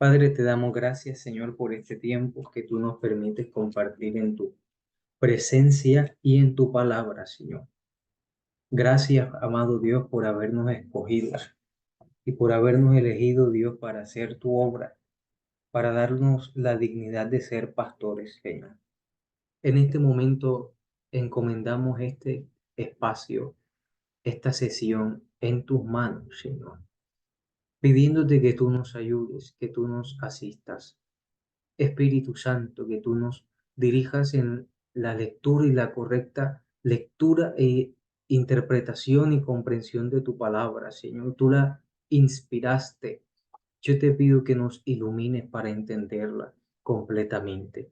Padre, te damos gracias, Señor, por este tiempo que tú nos permites compartir en tu presencia y en tu palabra, Señor. Gracias, amado Dios, por habernos escogido y por habernos elegido, Dios, para hacer tu obra, para darnos la dignidad de ser pastores, Señor. En este momento encomendamos este espacio, esta sesión en tus manos, Señor, pidiéndote que tú nos ayudes, que tú nos asistas. Espíritu Santo, que tú nos dirijas en la lectura y la correcta lectura e interpretación y comprensión de tu palabra, Señor. Tú la inspiraste. Yo te pido que nos ilumines para entenderla completamente.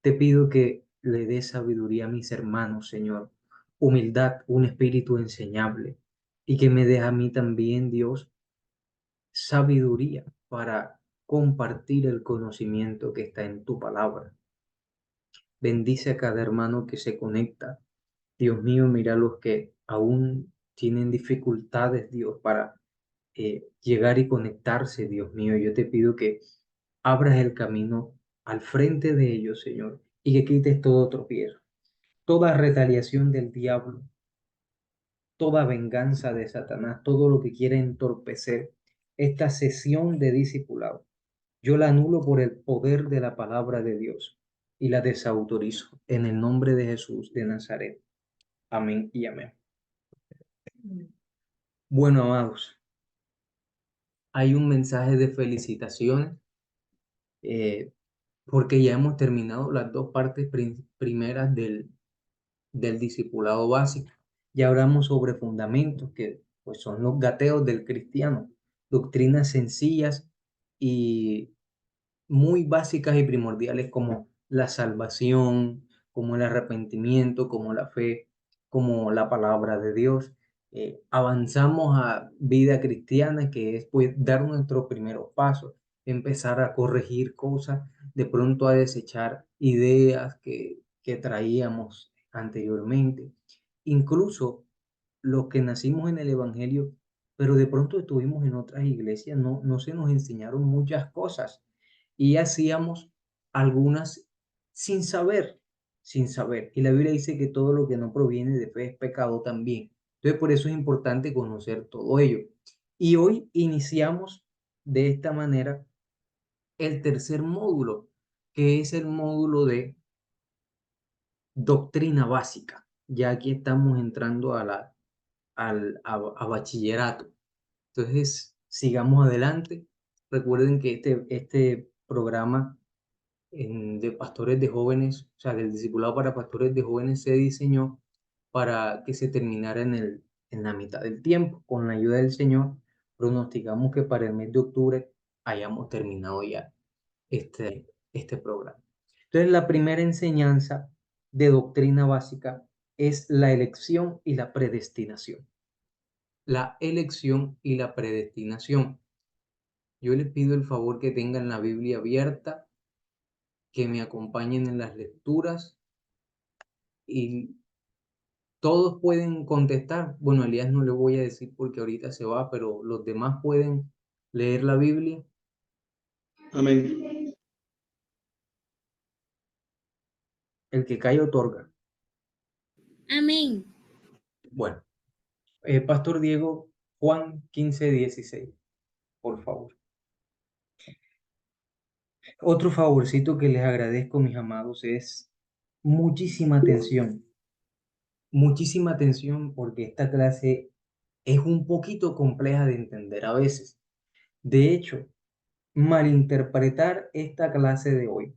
Te pido que le des sabiduría a mis hermanos, Señor. Humildad, un espíritu enseñable. Y que me des a mí también, Dios, sabiduría para compartir el conocimiento que está en tu palabra. Bendice a cada hermano que se conecta. Dios mío, mira los que aún tienen dificultades, Dios, para llegar y conectarse, Dios mío. Yo te pido que abras el camino al frente de ellos, Señor, y que quites todo tropiezo, toda retaliación del diablo, toda venganza de Satanás, todo lo que quiera entorpecer esta sesión de discipulado. Yo la anulo por el poder de la palabra de Dios y la desautorizo en el nombre de Jesús de Nazaret. Amén y amén. Bueno, amados, hay un mensaje de felicitaciones eh, porque ya hemos terminado las dos partes primeras del discipulado básico. Ya hablamos sobre fundamentos que pues, son los gateos del cristiano, doctrinas sencillas y muy básicas y primordiales como la salvación, como el arrepentimiento, como la fe, como la palabra de Dios. Avanzamos a vida cristiana, que es pues dar nuestros primeros pasos, empezar a corregir cosas, de pronto a desechar ideas que traíamos anteriormente. Incluso los que nacimos en el Evangelio, pero de pronto estuvimos en otras iglesias, no se nos enseñaron muchas cosas y hacíamos algunas sin saber, sin saber. Y la Biblia dice que todo lo que no proviene de fe es pecado también. Entonces, por eso es importante conocer todo ello. Y hoy iniciamos de esta manera el tercer módulo, que es el módulo de doctrina básica. Ya aquí estamos entrando a bachillerato. Entonces, sigamos adelante. Recuerden que este programa de pastores de jóvenes, o sea, del discipulado para pastores de jóvenes se diseñó para que se terminara en la mitad del tiempo. Con la ayuda del Señor, pronosticamos que para el mes de octubre hayamos terminado ya este programa. Entonces, la primera enseñanza de doctrina básica es la elección y la predestinación. La elección y la predestinación. Yo les pido el favor que tengan la Biblia abierta, que me acompañen en las lecturas y todos pueden contestar. Bueno, a Elías no le voy a decir porque ahorita se va, pero los demás pueden leer la Biblia. Amén. El que cae otorga. Amén. Bueno, Pastor Diego, Juan 15:16, por favor. Otro favorcito que les agradezco, mis amados, es muchísima atención porque esta clase es un poquito compleja de entender a veces. De hecho, malinterpretar esta clase de hoy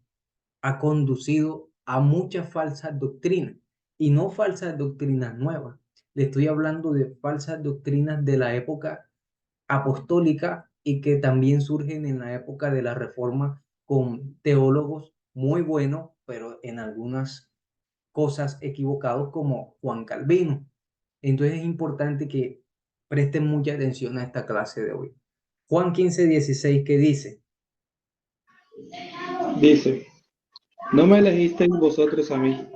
ha conducido a muchas falsas doctrinas y no falsas doctrinas nuevas. Le estoy hablando de falsas doctrinas de la época apostólica y que también surgen en la época de la Reforma con teólogos muy buenos, pero en algunas cosas equivocados como Juan Calvino. Entonces es importante que presten mucha atención a esta clase de hoy. Juan 15:16, ¿qué dice? Dice, no me elegisteis vosotros a mí,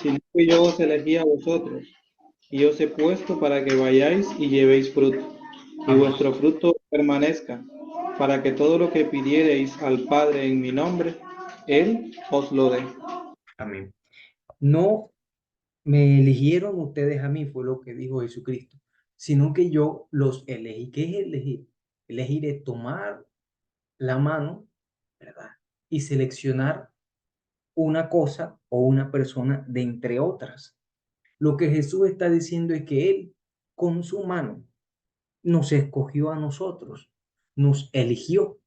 sino que yo os elegí a vosotros, y os he puesto para que vayáis y llevéis fruto, y Amén. vuestro fruto permanezca, para que todo lo que pidiereis al Padre en mi nombre, Él os lo dé. Amén. No me eligieron ustedes a mí, fue lo que dijo Jesucristo, sino que yo los elegí. ¿Qué es elegir? Elegir es tomar la mano, ¿verdad? Y seleccionar una cosa o una persona de entre otras. Lo que Jesús está diciendo es que Él, con su mano, nos escogió a nosotros, nos eligió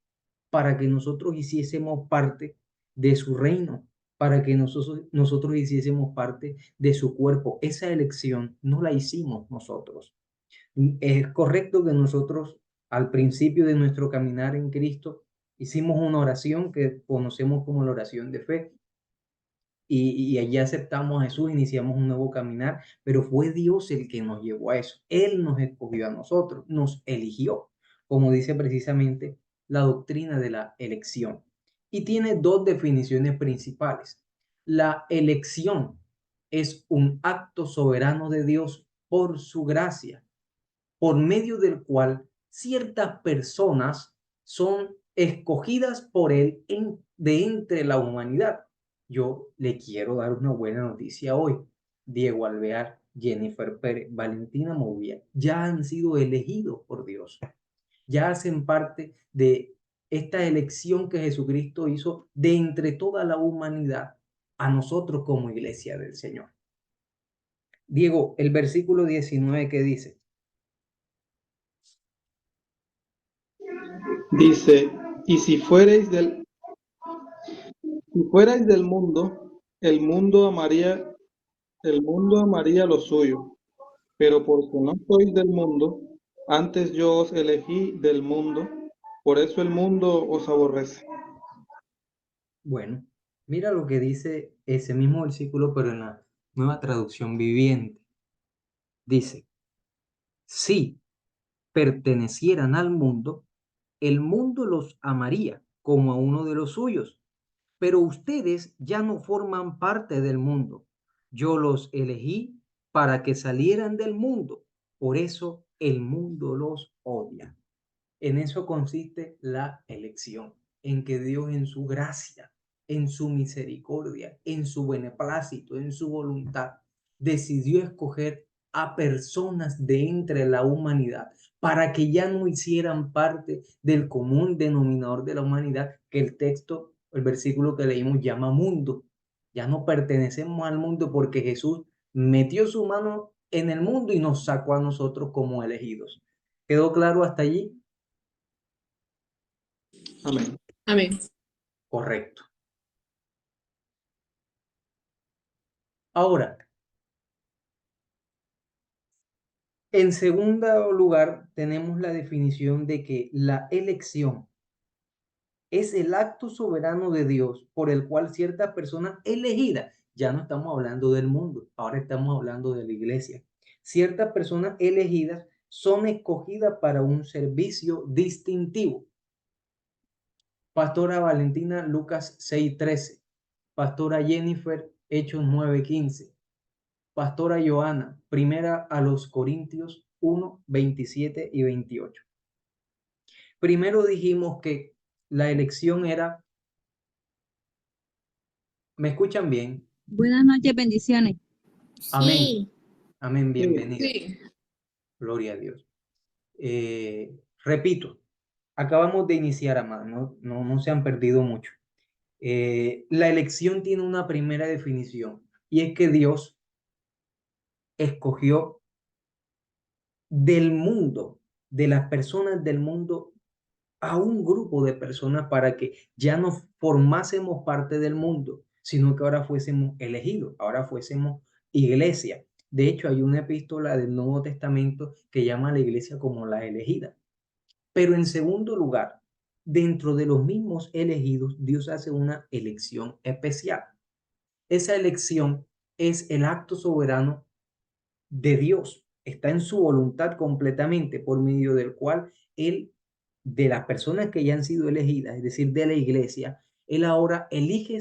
para que nosotros hiciésemos parte de su reino, para que nosotros hiciésemos parte de su cuerpo. Esa elección no la hicimos nosotros. Es correcto que nosotros al principio de nuestro caminar en Cristo hicimos una oración que conocemos como la oración de fe, y allí aceptamos a Jesús, iniciamos un nuevo caminar, pero fue Dios el que nos llevó a eso. Él nos escogió a nosotros, nos eligió, como dice precisamente la doctrina de la elección. Y tiene dos definiciones principales. La elección es un acto soberano de Dios por su gracia, por medio del cual ciertas personas son escogidas por Él de entre la humanidad. Yo le quiero dar una buena noticia hoy. Diego Alvear, Jennifer Pérez, Valentina Movia, ya han sido elegidos por Dios. Ya hacen parte de esta elección que Jesucristo hizo de entre toda la humanidad a nosotros como iglesia del Señor. Diego, el versículo 19 que dice, Dice, y si fuerais del mundo, el mundo amaría lo suyo, pero porque no sois del mundo, antes yo os elegí del mundo, por eso el mundo os aborrece. bueno, mira lo que dice ese mismo versículo, pero en la nueva traducción viviente. Dice, si pertenecieran al mundo, el mundo los amaría como a uno de los suyos, pero ustedes ya no forman parte del mundo. Yo los elegí para que salieran del mundo, por eso el mundo los odia. En eso consiste la elección, en que Dios en su gracia, en su misericordia, en su beneplácito, en su voluntad, decidió escoger a personas de entre la humanidad para que ya no hicieran parte del común denominador de la humanidad que el texto, el versículo que leímos llama mundo. Ya no pertenecemos al mundo porque Jesús metió su mano en el mundo y nos sacó a nosotros como elegidos. ¿Quedó claro hasta allí? Amén. Amén. Correcto. Ahora, en segundo lugar, tenemos la definición de que la elección es el acto soberano de Dios por el cual cierta persona elegida, ya no estamos hablando del mundo, ahora estamos hablando de la iglesia. Ciertas personas elegidas son escogidas para un servicio distintivo. Pastora Valentina, Lucas 6:13. Pastora Jennifer, Hechos 9:15. Pastora Joana, primera a los Corintios 1, 27 y 28. Primero dijimos que la elección era, ¿me escuchan bien? Buenas noches, bendiciones. Amén, Sí. amén, Sí. bienvenido. Gloria a Dios. Repito, acabamos de iniciar, amados, no se han perdido mucho. La elección tiene una primera definición y es que Dios escogió del mundo, de las personas del mundo, a un grupo de personas para que ya no formásemos parte del mundo, sino que ahora fuésemos elegidos, ahora fuésemos iglesia. De hecho, hay una epístola del Nuevo Testamento que llama a la iglesia como la elegida. Pero en segundo lugar, dentro de los mismos elegidos, Dios hace una elección especial. Esa elección es el acto soberano de Dios, está en su voluntad completamente, por medio del cual Él, de las personas que ya han sido elegidas, es decir, de la iglesia, Él ahora elige,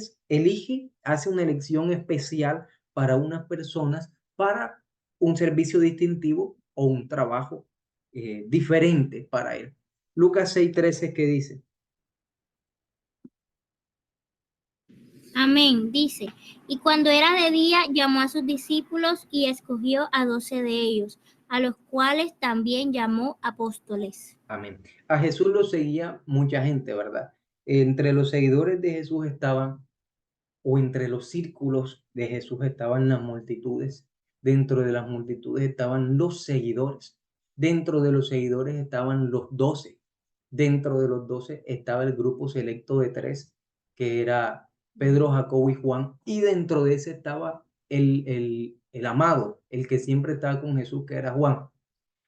hace una elección especial para unas personas, para un servicio distintivo o un trabajo diferente para Él. Lucas 6:13, ¿qué dice? Amén. Dice, y cuando era de día, llamó a sus discípulos y escogió a 12 de ellos, a los cuales también llamó apóstoles. Amén. A Jesús lo seguía mucha gente, ¿verdad? Entre los seguidores de Jesús estaban, o entre los círculos de Jesús estaban las multitudes. Dentro de las multitudes estaban los seguidores. Dentro de los seguidores estaban los 12. Dentro de los 12 estaba el grupo selecto de tres, que era Pedro, Jacobo y Juan. Y dentro de ese estaba el amado, el que siempre estaba con Jesús, que era Juan.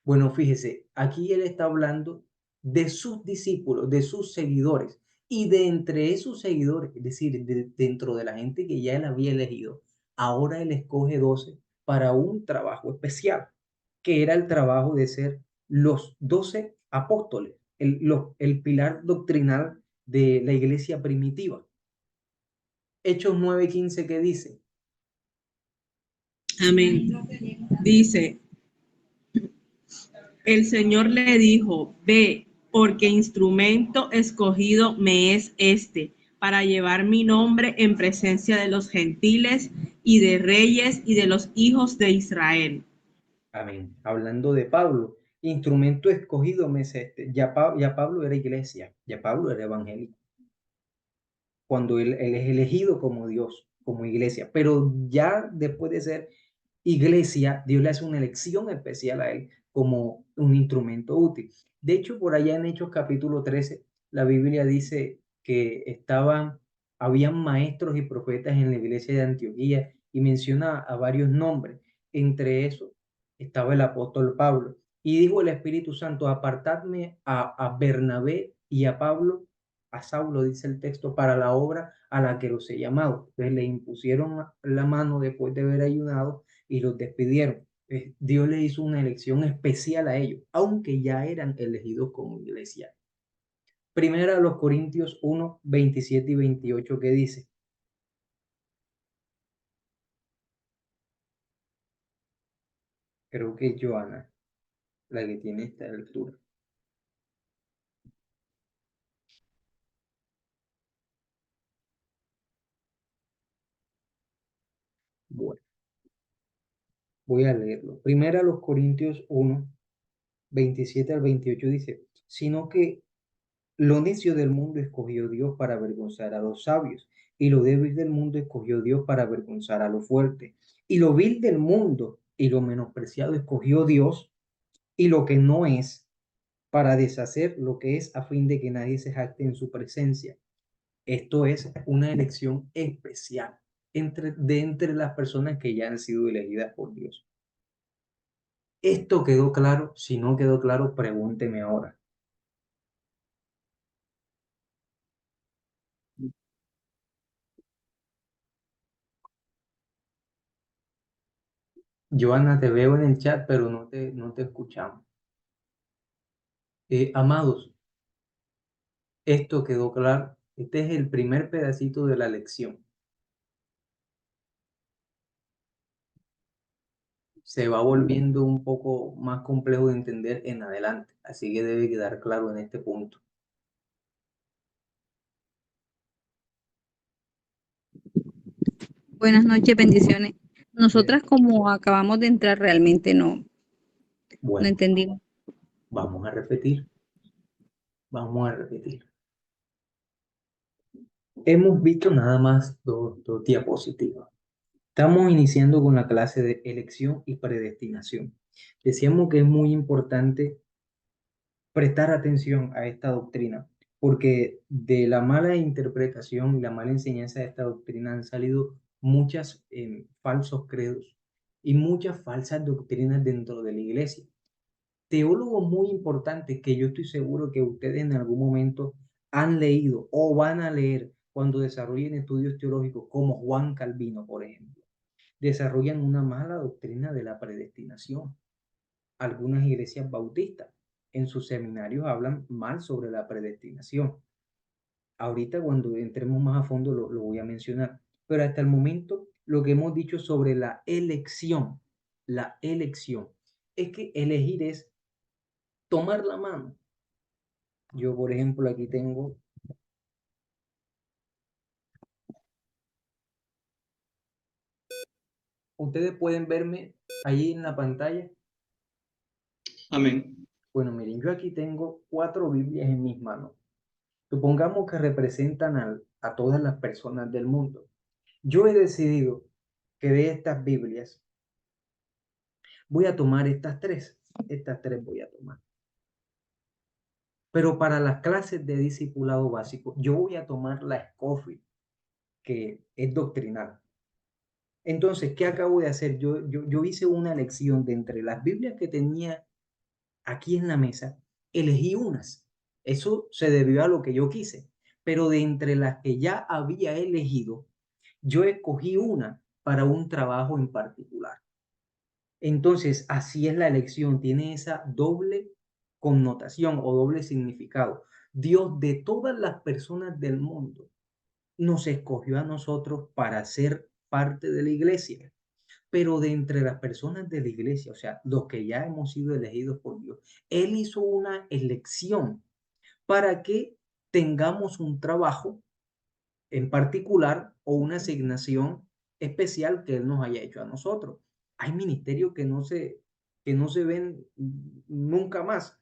Bueno, fíjese, aquí él está hablando de sus discípulos, de sus seguidores, y de entre esos seguidores, es decir, dentro de la gente que ya él había elegido, ahora él escoge 12 para un trabajo especial, que era el trabajo de ser los 12 apóstoles, el pilar doctrinal de la iglesia primitiva. Hechos 9:15, ¿qué dice? Amén. Dice, el Señor le dijo, ve, porque instrumento escogido me es este, para llevar mi nombre en presencia de los gentiles y de reyes y de los hijos de Israel. Amén. Hablando de Pablo, instrumento escogido me es este. Ya Pablo era iglesia, ya Pablo era evangélico. Cuando él es elegido como Dios, como iglesia, pero ya después de ser iglesia, Dios le hace una elección especial a él como un instrumento útil. De hecho, por allá en Hechos capítulo 13, la Biblia dice que habían maestros y profetas en la iglesia de Antioquía y menciona a varios nombres. Entre esos estaba el apóstol Pablo. Y dijo el Espíritu Santo, apartadme a Bernabé y a Pablo, a Saulo, dice el texto, para la obra a la que los he llamado. Entonces le impusieron la mano después de haber ayunado y los despidieron. Dios le hizo una elección especial a ellos, aunque ya eran elegidos como iglesia. Primera a los Corintios 1:27 y 28, que dice, creo que es Joana la que tiene esta lectura. Bueno, voy a leerlo. Primera a los Corintios 1:27 al 28 dice, sino que lo necio del mundo escogió Dios para avergonzar a los sabios, y lo débil del mundo escogió Dios para avergonzar a lo fuerte. Y lo vil del mundo y lo menospreciado escogió Dios, y lo que no es, para deshacer lo que es, a fin de que nadie se jacte en su presencia. Esto es una elección especial de entre las personas que ya han sido elegidas por Dios. ¿Esto quedó claro? Si no quedó claro, pregúnteme ahora. Joana, te veo en el chat, pero no te escuchamos. Amados, esto quedó claro. Este es el primer pedacito de la lección. Se va volviendo un poco más complejo de entender en adelante, así que debe quedar claro en este punto. Buenas noches, bendiciones. Eh, Nosotras como acabamos de entrar realmente no Bueno, entendimos. vamos a repetir. Vamos a repetir. Hemos visto nada más dos diapositivas. Estamos iniciando con la clase de elección y predestinación. Decíamos que es muy importante prestar atención a esta doctrina, porque de la mala interpretación y la mala enseñanza de esta doctrina han salido muchos falsos credos y muchas falsas doctrinas dentro de la iglesia. Teólogos muy importantes que yo estoy seguro que ustedes en algún momento han leído o van a leer cuando desarrollen estudios teológicos, como Juan Calvino, por ejemplo, desarrollan una mala doctrina de la predestinación. Algunas iglesias bautistas en sus seminarios hablan mal sobre la predestinación. Ahorita cuando entremos más a fondo lo voy a mencionar, pero hasta el momento lo que hemos dicho sobre la elección, es que elegir es tomar la mano Yo, por ejemplo, aquí tengo, ustedes pueden verme ahí en la pantalla. Amén. Bueno, miren, yo aquí tengo 4 Biblias en mis manos. Supongamos que representan a todas las personas del mundo. Yo he decidido que de estas Biblias voy a tomar estas tres voy a tomar. Pero para las clases de discipulado básico, yo voy a tomar la Scofield, que es doctrinal. Entonces, ¿qué acabo de hacer? Yo hice una elección de entre las Biblias que tenía aquí en la mesa, elegí unas. Eso se debió a lo que yo quise. Pero de entre las que ya había elegido, yo escogí una para un trabajo en particular. Entonces, así es la elección, tiene esa doble connotación o doble significado. Dios de todas las personas del mundo nos escogió a nosotros para ser parte de la iglesia, pero de entre las personas de la iglesia, o sea, los que ya hemos sido elegidos por Dios, Él hizo una elección para que tengamos un trabajo en particular o una asignación especial que Él nos haya hecho a nosotros. Hay ministerios que no se ven nunca más.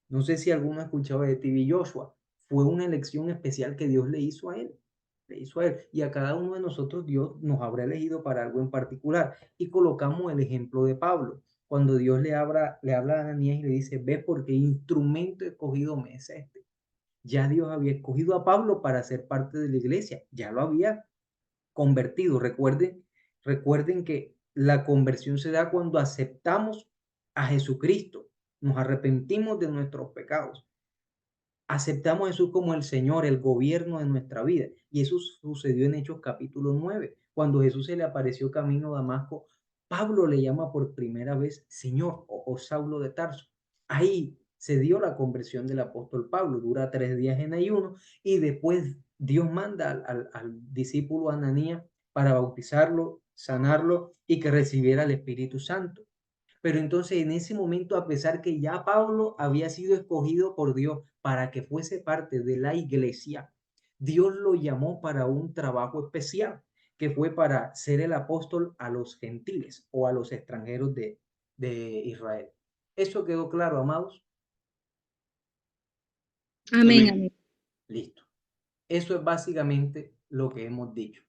No sé si alguno ha escuchado de TV Joshua. Fue una elección especial que Dios le hizo a él. Le hizo a él. Y a cada uno de nosotros Dios nos habrá elegido para algo en particular. Y colocamos el ejemplo de Pablo. Cuando Dios le habla a Ananías y le dice, ve porque instrumento escogido me es este. Ya Dios había escogido a Pablo para ser parte de la iglesia. Ya lo había convertido. Recuerden que la conversión se da cuando aceptamos a Jesucristo, nos arrepentimos de nuestros pecados, aceptamos a Jesús como el Señor, el gobierno de nuestra vida. Y eso sucedió en Hechos capítulo 9, cuando Jesús se le apareció camino a Damasco. Pablo le llama por primera vez Señor o Saulo de Tarso. Ahí se dio la conversión del apóstol Pablo, dura 3 días en ayuno y después Dios manda al discípulo Ananías para bautizarlo, sanarlo y que recibiera el Espíritu Santo. Pero entonces en ese momento, a pesar que ya Pablo había sido escogido por Dios para que fuese parte de la iglesia, Dios lo llamó para un trabajo especial, que fue para ser el apóstol a los gentiles o a los extranjeros de Israel. ¿Eso quedó claro, amados? Amén, Amén. amén. Listo. Eso es básicamente lo que hemos dicho.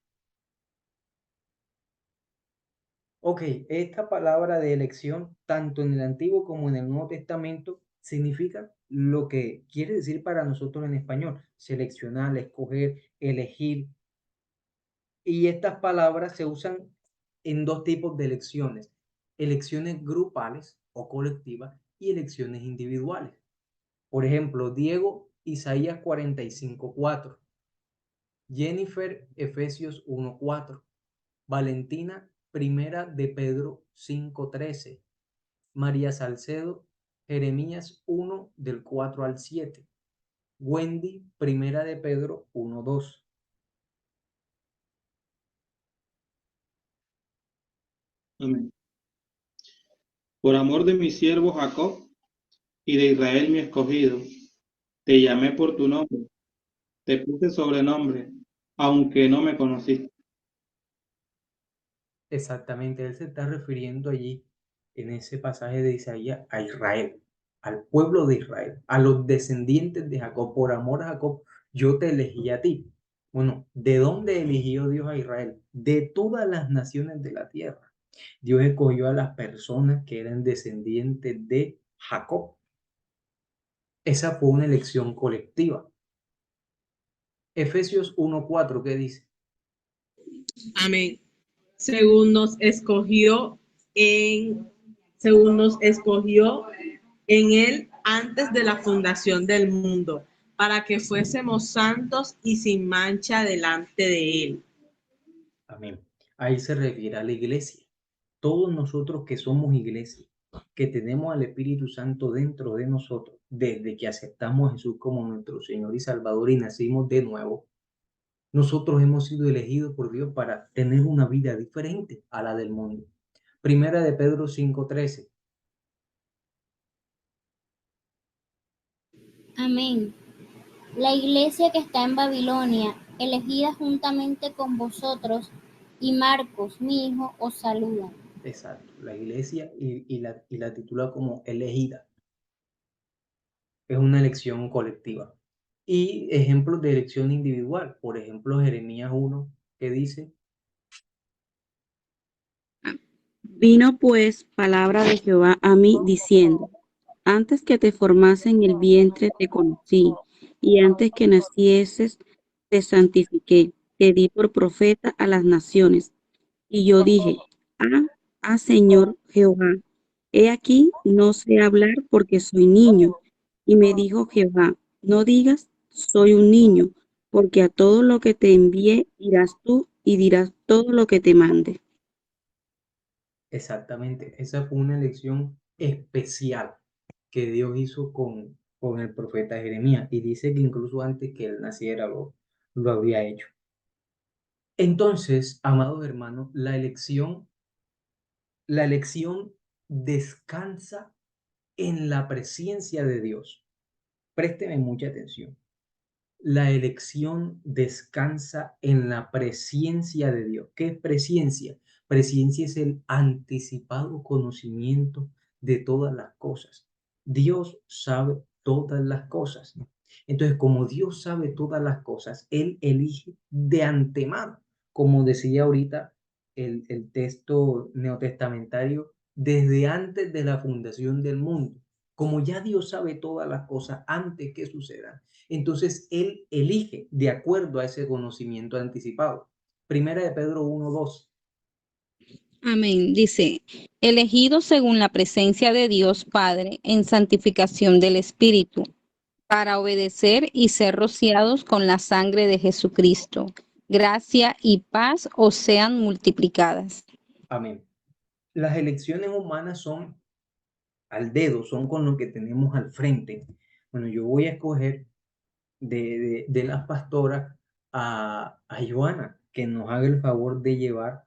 Ok, esta palabra de elección, tanto en el Antiguo como en el Nuevo Testamento, significa lo que quiere decir para nosotros en español, seleccionar, escoger, elegir. Y estas palabras se usan en 2 tipos de elecciones, elecciones grupales o colectivas y elecciones individuales. Por ejemplo, Diego, Isaías 45:4, Jennifer, Efesios 1:4, Valentina, Primera de Pedro 5:13, María Salcedo, Jeremías 1 del 4 al 7, Wendy, Primera de Pedro 1:2. Amén. Por amor de mi siervo Jacob y de Israel mi escogido, te llamé por tu nombre, te puse sobrenombre, aunque no me conociste. Exactamente, él se está refiriendo allí en ese pasaje de Isaías a Israel, al pueblo de Israel, a los descendientes de Jacob. Por amor a Jacob, yo te elegí a ti. Bueno, ¿de dónde eligió Dios a Israel? De todas las naciones de la tierra. Dios escogió a las personas que eran descendientes de Jacob. Esa fue una elección colectiva. Efesios 1:4, ¿qué dice? Amén. Según nos escogió según nos escogió en él antes de la fundación del mundo, para que fuésemos santos y sin mancha delante de él. Amén. Ahí se refiere a la iglesia. Todos nosotros que somos iglesia, que tenemos al Espíritu Santo dentro de nosotros, desde que aceptamos a Jesús como nuestro Señor y Salvador y nacimos de nuevo, nosotros hemos sido elegidos por Dios para tener una vida diferente a la del mundo. Primera de Pedro 5:13. Amén. La iglesia que está en Babilonia, elegida juntamente con vosotros, y Marcos, mi hijo, os saludan. Exacto, la iglesia y la titula como elegida. Es una elección colectiva. Y ejemplos de elección individual, por ejemplo, Jeremías 1, que dice, Vino pues palabra de Jehová a mí diciendo, antes que te formase en el vientre te conocí, y antes que nacieses te santifiqué, te di por profeta a las naciones. Y yo dije, Señor Jehová, he aquí no sé hablar porque soy niño. Y me dijo Jehová, no digas, soy un niño, porque a todo lo que te envié irás tú y dirás todo lo que te mande. exactamente, esa fue una elección especial que Dios hizo con el profeta Jeremías. Y dice que incluso antes que él naciera lo había hecho. Entonces, amados hermanos, la elección descansa en la presencia de Dios. Présteme mucha atención. La elección descansa en la presencia de Dios. ¿Qué es presencia? Presencia es el anticipado conocimiento de todas las cosas. Dios sabe todas las cosas. Entonces, como Dios sabe todas las cosas, Él elige de antemano, como decía ahorita el texto neotestamentario, desde antes de la fundación del mundo. Como ya Dios sabe todas las cosas antes que sucedan, entonces Él elige de acuerdo a ese conocimiento anticipado. Primera de Pedro 1:2. Amén. Dice, elegidos según la presencia de Dios Padre en santificación del Espíritu, para obedecer y ser rociados con la sangre de Jesucristo. Gracia y paz os sean multiplicadas. Amén. Las elecciones humanas son al dedo, son con lo que tenemos al frente. Bueno, yo voy a escoger de las pastoras a Joana, que nos haga el favor de llevar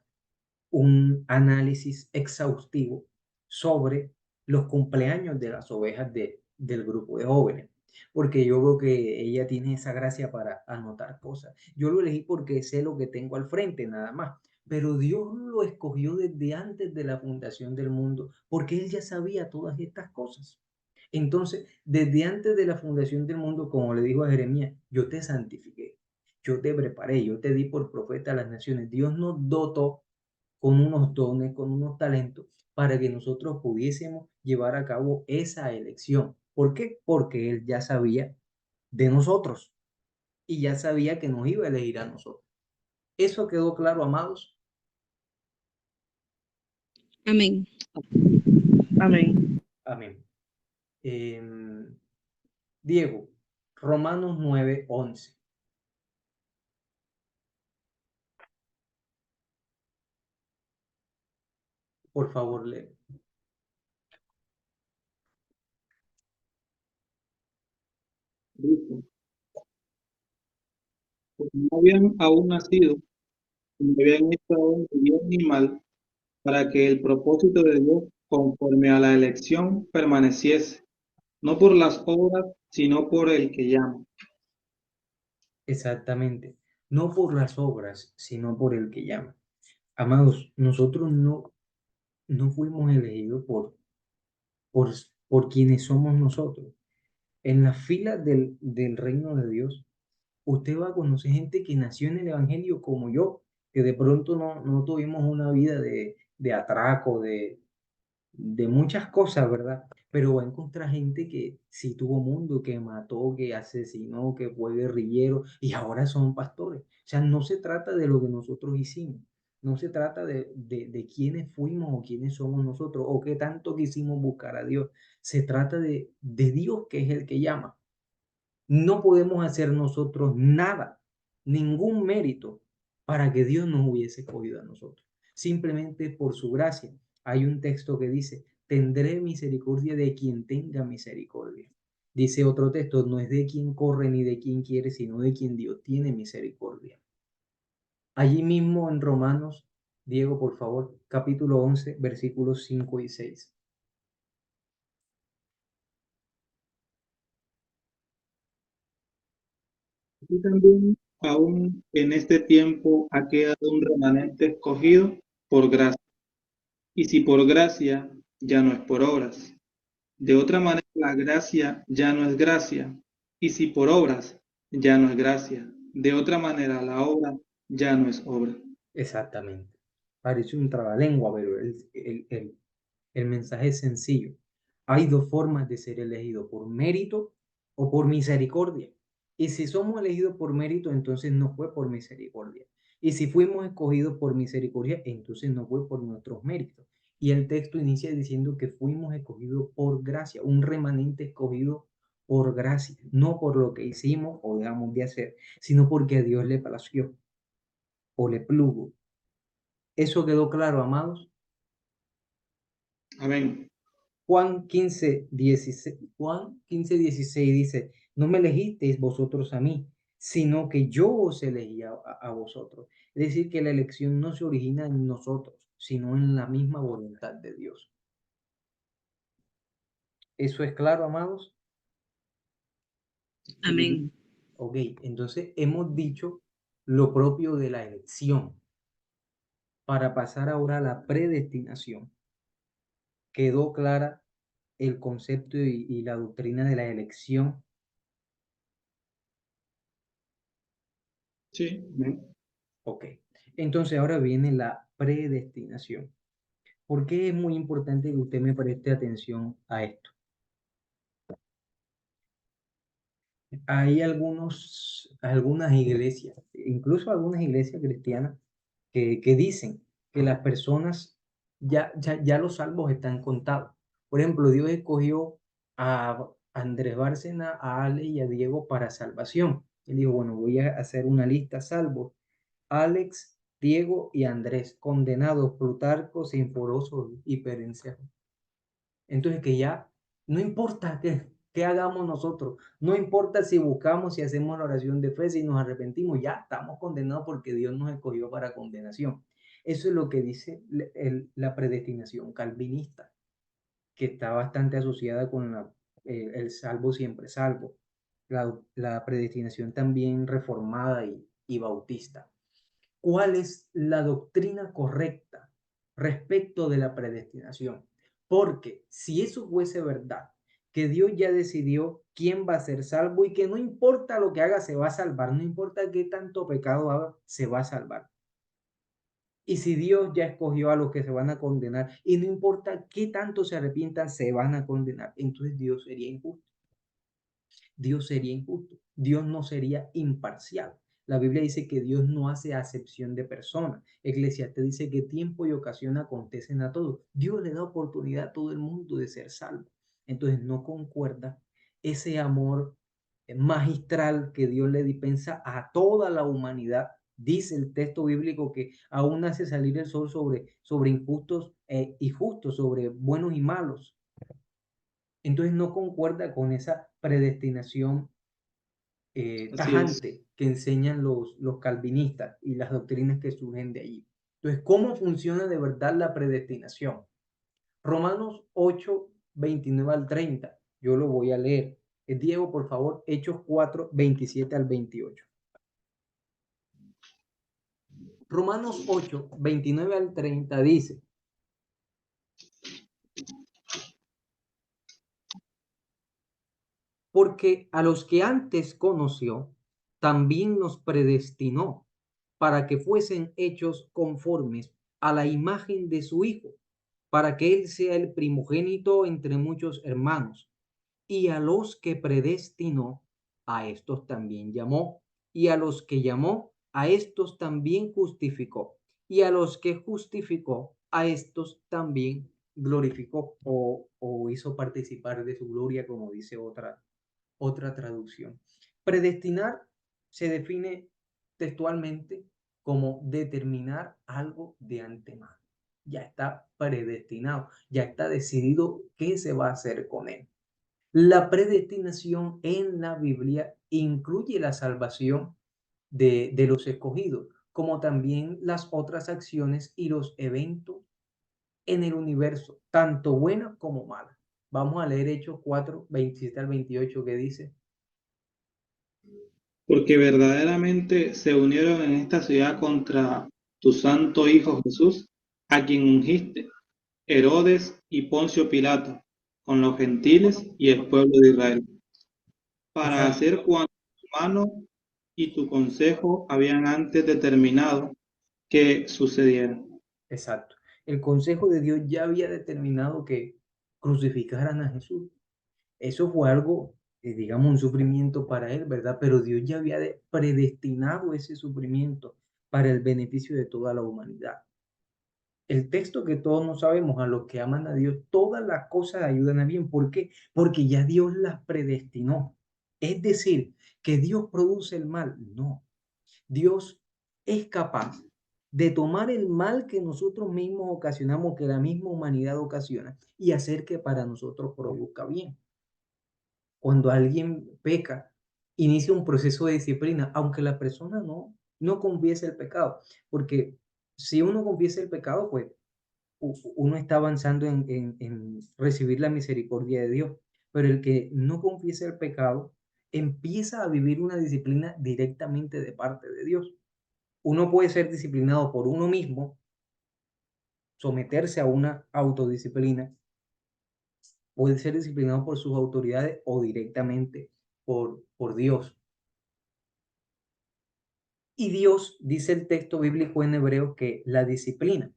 un análisis exhaustivo sobre los cumpleaños de las ovejas del grupo de jóvenes, porque yo veo que ella tiene esa gracia para anotar cosas. Yo lo elegí porque sé lo que tengo al frente, nada más. Pero Dios lo escogió desde antes de la fundación del mundo, porque Él ya sabía todas estas cosas. Entonces, desde antes de la fundación del mundo, como le dijo a Jeremías, yo te santifiqué, yo te preparé, yo te di por profeta a las naciones. Dios nos dotó con unos dones, con unos talentos, para que nosotros pudiésemos llevar a cabo esa elección. ¿Por qué? Porque Él ya sabía de nosotros y ya sabía que nos iba a elegir a nosotros. ¿Eso quedó claro, amados? Amén. Amén. Amén. Diego, Romanos 9:11. Por favor, lee. Dice, porque no habían aún nacido, ni habían hecho aún ni bien ni mal, para que el propósito de Dios conforme a la elección permaneciese, no por las obras, sino por el que llama. Exactamente. No por las obras, sino por el que llama. Amados, nosotros no fuimos elegidos por, por quienes somos nosotros. En la fila del reino de Dios, usted va a conocer gente que nació en el Evangelio como yo, que de pronto no tuvimos una vida de atraco, de muchas cosas, ¿verdad? Pero va a encontrar gente que sí tuvo mundo, que mató, que asesinó, que fue guerrillero y ahora son pastores. O sea, no se trata de lo que nosotros hicimos, no se trata de quiénes fuimos o quiénes somos nosotros o qué tanto quisimos buscar a Dios. Se trata de Dios, que es el que llama. No podemos hacer nosotros nada, ningún mérito para que Dios nos hubiese escogido a nosotros. Simplemente por su gracia. Hay un texto que dice, tendré misericordia de quien tenga misericordia. Dice otro texto, no es de quien corre ni de quien quiere, sino de quien Dios tiene misericordia. Allí mismo en Romanos, Diego, por favor, capítulo 11, versículos 5 y 6. Y también, aún en este tiempo, ha quedado un remanente escogido por gracia. Y si por gracia, ya no es por obras. De otra manera, la gracia ya no es gracia. Y si por obras, ya no es gracia. De otra manera, la obra ya no es obra. Exactamente. Parece un trabalengua, pero el mensaje es sencillo. Hay dos formas de ser elegido, por mérito o por misericordia. Y si somos elegidos por mérito, entonces no fue por misericordia. Y si fuimos escogidos por misericordia, entonces no fue por nuestros méritos. Y el texto inicia diciendo que fuimos escogidos por gracia, un remanente escogido por gracia, no por lo que hicimos o dejamos de hacer, sino porque a Dios le plació o le plugo. ¿Eso quedó claro, amados? Amén. Juan 15, 16 dice, no me elegisteis vosotros a mí, sino que yo os elegí a vosotros. Es decir, que la elección no se origina en nosotros, sino en la misma voluntad de Dios. ¿Eso es claro, amados? Amén. Ok, entonces hemos dicho lo propio de la elección. Para pasar ahora a la predestinación. ¿Quedó clara el concepto y la doctrina de la elección? Sí, amén. Ok, entonces ahora viene la predestinación. ¿Por qué es muy importante que usted me preste atención a esto? Hay algunas iglesias, incluso algunas iglesias cristianas, que dicen que las personas, ya los salvos están contados. Por ejemplo, Dios escogió a Andrés Bárcena, a Ale y a Diego para salvación. Él dijo, bueno, voy a hacer una lista salvos. Alex, Diego y Andrés, condenados, Plutarco, Sinforoso y Perencejo. Entonces que ya no importa qué hagamos nosotros, no importa si buscamos, si hacemos la oración de fe, si nos arrepentimos, ya estamos condenados porque Dios nos escogió para condenación. Eso es lo que dice la predestinación calvinista, que está bastante asociada con el salvo siempre salvo, la predestinación también reformada y bautista. ¿Cuál es la doctrina correcta respecto de la predestinación? Porque si eso fuese verdad, que Dios ya decidió quién va a ser salvo y que no importa lo que haga, se va a salvar, no importa qué tanto pecado haga, se va a salvar. Y si Dios ya escogió a los que se van a condenar y no importa qué tanto se arrepientan, se van a condenar, entonces Dios sería injusto. Dios sería injusto, Dios no sería imparcial. La Biblia dice que Dios no hace acepción de personas. Eclesiastés dice que tiempo y ocasión acontecen a todos. Dios le da oportunidad a todo el mundo de ser salvo. Entonces no concuerda ese amor magistral que Dios le dispensa a toda la humanidad. Dice el texto bíblico que aún hace salir el sol sobre injustos y justos, sobre buenos y malos. Entonces no concuerda con esa predestinación Así es. tajante que enseñan los calvinistas y las doctrinas que surgen de allí. Entonces, ¿cómo funciona de verdad la predestinación? Romanos 8, 29 al 30. Yo lo voy a leer. Diego, por favor, Hechos 4, 27 al 28. Romanos 8, 29 al 30 dice, porque a los que antes conoció, también nos predestinó para que fuesen hechos conformes a la imagen de su Hijo, para que Él sea el primogénito entre muchos hermanos. Y a los que predestinó, a estos también llamó. Y a los que llamó, a estos también justificó. Y a los que justificó, a estos también glorificó o hizo participar de su gloria, como dice otra traducción. Predestinar se define textualmente como determinar algo de antemano. Ya está predestinado, ya está decidido qué se va a hacer con él. La predestinación en la Biblia incluye la salvación de los escogidos, como también las otras acciones y los eventos en el universo, tanto buenas como malas. Vamos a leer Hechos 4, 27 al 28, que dice, porque verdaderamente se unieron en esta ciudad contra tu santo Hijo Jesús, a quien ungiste, Herodes y Poncio Pilato, con los gentiles y el pueblo de Israel, para Exacto, hacer cuanto tu mano y tu consejo habían antes determinado que sucediera. exacto. El consejo de Dios ya había determinado que crucificaran a Jesús. Eso fue algo, digamos, un sufrimiento para él, ¿verdad? Pero Dios ya había predestinado ese sufrimiento para el beneficio de toda la humanidad. El texto que todos no sabemos, a los que aman a Dios, todas las cosas ayudan a bien. ¿Por qué? Porque ya Dios las predestinó. Es decir, que Dios produce el mal. No, Dios es capaz de tomar el mal que nosotros mismos ocasionamos, que la misma humanidad ocasiona, y hacer que para nosotros produzca bien. Cuando alguien peca, inicia un proceso de disciplina, aunque la persona no confiese el pecado, porque si uno confiesa el pecado, pues uno está avanzando en recibir la misericordia de Dios, pero el que no confiesa el pecado empieza a vivir una disciplina directamente de parte de Dios. Uno puede ser disciplinado por uno mismo, someterse a una autodisciplina, puede ser disciplinado por sus autoridades o directamente por Dios. Y Dios, dice el texto bíblico en Hebreos, que la disciplina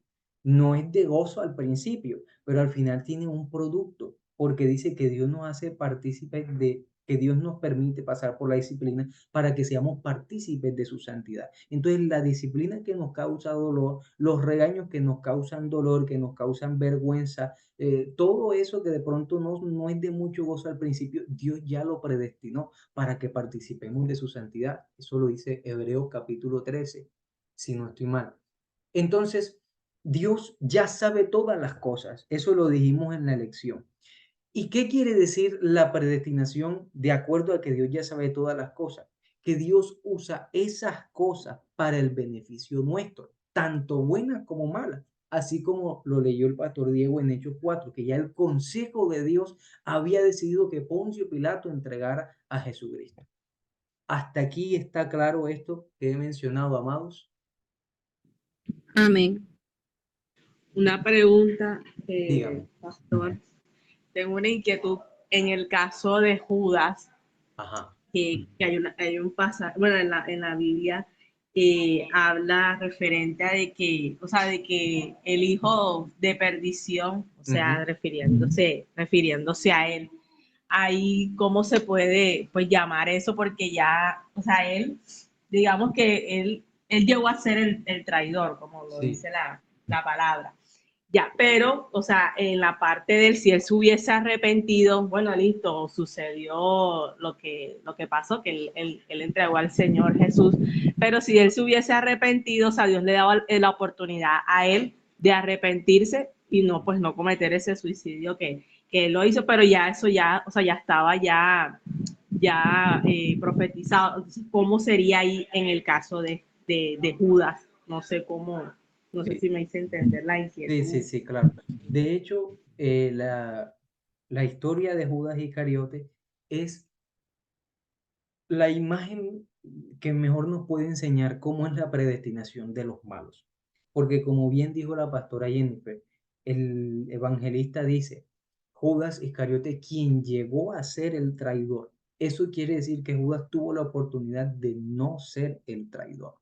no es de gozo al principio, pero al final tiene un producto, porque dice que Dios nos hace partícipes de, que Dios nos permite pasar por la disciplina para que seamos partícipes de su santidad. Entonces, la disciplina que nos causa dolor, los regaños que nos causan dolor, que nos causan vergüenza, todo eso que de pronto no es de mucho gozo al principio, Dios ya lo predestinó para que participemos de su santidad. Eso lo dice Hebreos capítulo 13, si no estoy mal. Entonces, Dios ya sabe todas las cosas. Eso lo dijimos en la lección. ¿Y qué quiere decir la predestinación de acuerdo a que Dios ya sabe todas las cosas? Que Dios usa esas cosas para el beneficio nuestro, tanto buenas como malas, así como lo leyó el pastor Diego en Hechos 4, que ya el consejo de Dios había decidido que Poncio Pilato entregara a Jesucristo. Hasta aquí está claro esto que he mencionado, amados. Amén. Una pregunta, Dígame. pastor. Tengo una inquietud en el caso de Judas, Ajá. que hay un pasaje, bueno, en la Biblia habla referente a de que, o sea, de que el hijo de perdición, o sea, refiriéndose a él. Ahí, ¿cómo se puede, pues, llamar eso? Porque ya, o sea, él, digamos que él llegó a ser el traidor, como lo Sí. dice la palabra. Ya, pero, o sea, en la parte del si él se hubiese arrepentido, bueno, listo, sucedió lo que pasó, que él entregó al Señor Jesús, pero si él se hubiese arrepentido, o sea, Dios le daba la oportunidad a él de arrepentirse y no, pues, no cometer ese suicidio que él lo hizo, pero ya eso ya, o sea, ya estaba profetizado. Entonces, ¿cómo sería ahí en el caso de Judas? No sé cómo, no sé si me hice entender la inquietud. Sí, claro. De hecho, la historia de Judas Iscariote es la imagen que mejor nos puede enseñar cómo es la predestinación de los malos. Porque como bien dijo la pastora Jennifer, el evangelista dice, Judas Iscariote, quien llegó a ser el traidor. Eso quiere decir que Judas tuvo la oportunidad de no ser el traidor.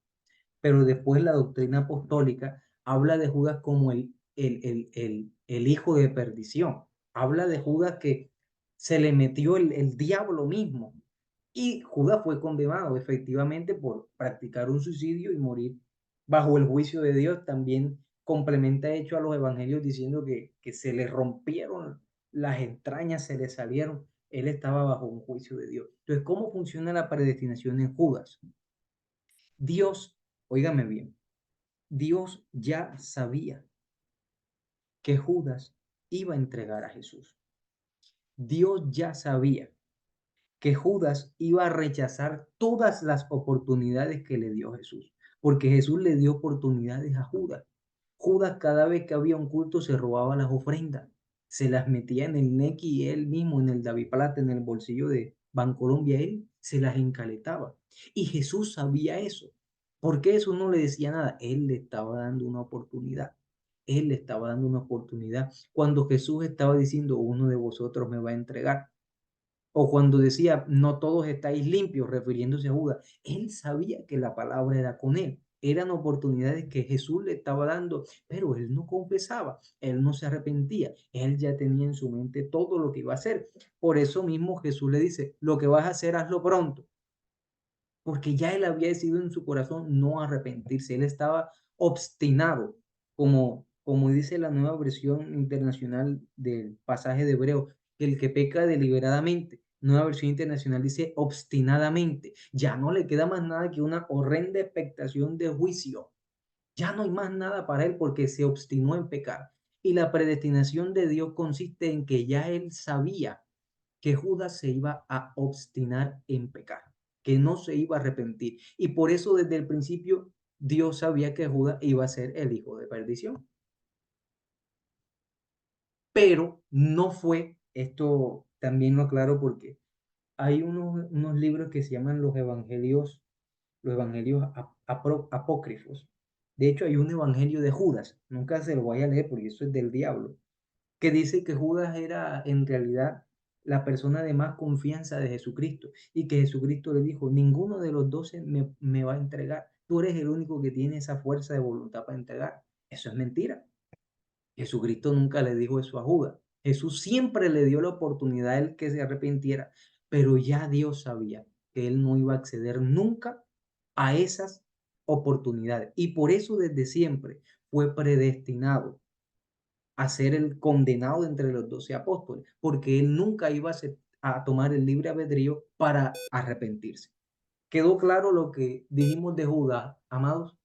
Pero después la doctrina apostólica habla de Judas como el hijo de perdición. Habla de Judas que se le metió el diablo mismo. Y Judas fue condenado efectivamente por practicar un suicidio y morir bajo el juicio de Dios. También complementa hecho a los evangelios diciendo que se le rompieron las entrañas, se le salieron. Él estaba bajo un juicio de Dios. Entonces, ¿cómo funciona la predestinación en Judas? Dios, óigame bien, Dios ya sabía que Judas iba a entregar a Jesús. Dios ya sabía que Judas iba a rechazar todas las oportunidades que le dio Jesús, porque Jesús le dio oportunidades a Judas. Judas cada vez que había un culto se robaba las ofrendas, se las metía en el nequi y él mismo en el David Plata, en el bolsillo de Bancolombia, él se las encaletaba. Y Jesús sabía eso. ¿Por qué Jesús no le decía nada? Él le estaba dando una oportunidad. Él le estaba dando una oportunidad. Cuando Jesús estaba diciendo, uno de vosotros me va a entregar. O cuando decía, no todos estáis limpios, refiriéndose a Judas, él sabía que la palabra era con él. Eran oportunidades que Jesús le estaba dando, pero él no confesaba, él no se arrepentía, él ya tenía en su mente todo lo que iba a hacer. Por eso mismo Jesús le dice, lo que vas a hacer, hazlo pronto, porque ya él había decidido en su corazón no arrepentirse, él estaba obstinado, como dice la nueva versión internacional del pasaje de Hebreo, que el que peca deliberadamente, nueva versión internacional dice obstinadamente, ya no le queda más nada que una horrenda expectación de juicio, ya no hay más nada para él porque se obstinó en pecar. Y la predestinación de Dios consiste en que ya él sabía que Judas se iba a obstinar en pecar, que no se iba a arrepentir. Y por eso desde el principio Dios sabía que Judas iba a ser el hijo de perdición. Pero no fue, esto también lo aclaro porque hay unos libros que se llaman los evangelios apócrifos. De hecho, hay un evangelio de Judas, nunca se lo voy a leer porque eso es del diablo, que dice que Judas era en realidad la persona de más confianza de Jesucristo y que Jesucristo le dijo, ninguno de los 12 me va a entregar, tú eres el único que tiene esa fuerza de voluntad para entregar. Eso es mentira. Jesucristo nunca le dijo eso a Judas. Jesús siempre le dio la oportunidad a él que se arrepintiera, pero ya Dios sabía que él no iba a acceder nunca a esas oportunidades y por eso desde siempre fue predestinado a ser el condenado entre los 12 apóstoles, porque él nunca iba a tomar el libre albedrío para arrepentirse. ¿Quedó claro lo que dijimos de Judas, amados?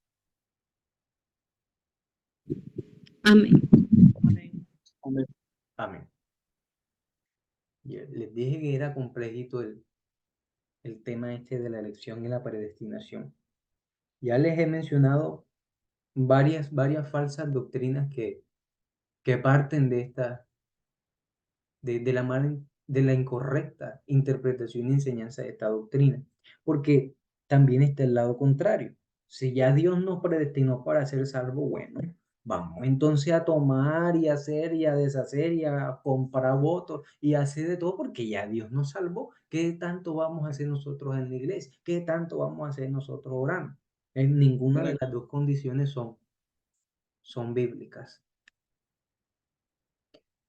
Amén. Amén. Amén. Les dije que era complejito el tema este de la elección y la predestinación. Ya les he mencionado varias falsas doctrinas que parten de de la incorrecta interpretación y enseñanza de esta doctrina, porque también está el lado contrario. Si ya Dios nos predestinó para ser salvos, bueno, vamos entonces a tomar y hacer y a deshacer y a comprar votos y a hacer de todo porque ya Dios nos salvó. ¿Qué tanto vamos a hacer nosotros en la iglesia? ¿Qué tanto vamos a hacer nosotros orando? En ninguna de las dos condiciones son bíblicas.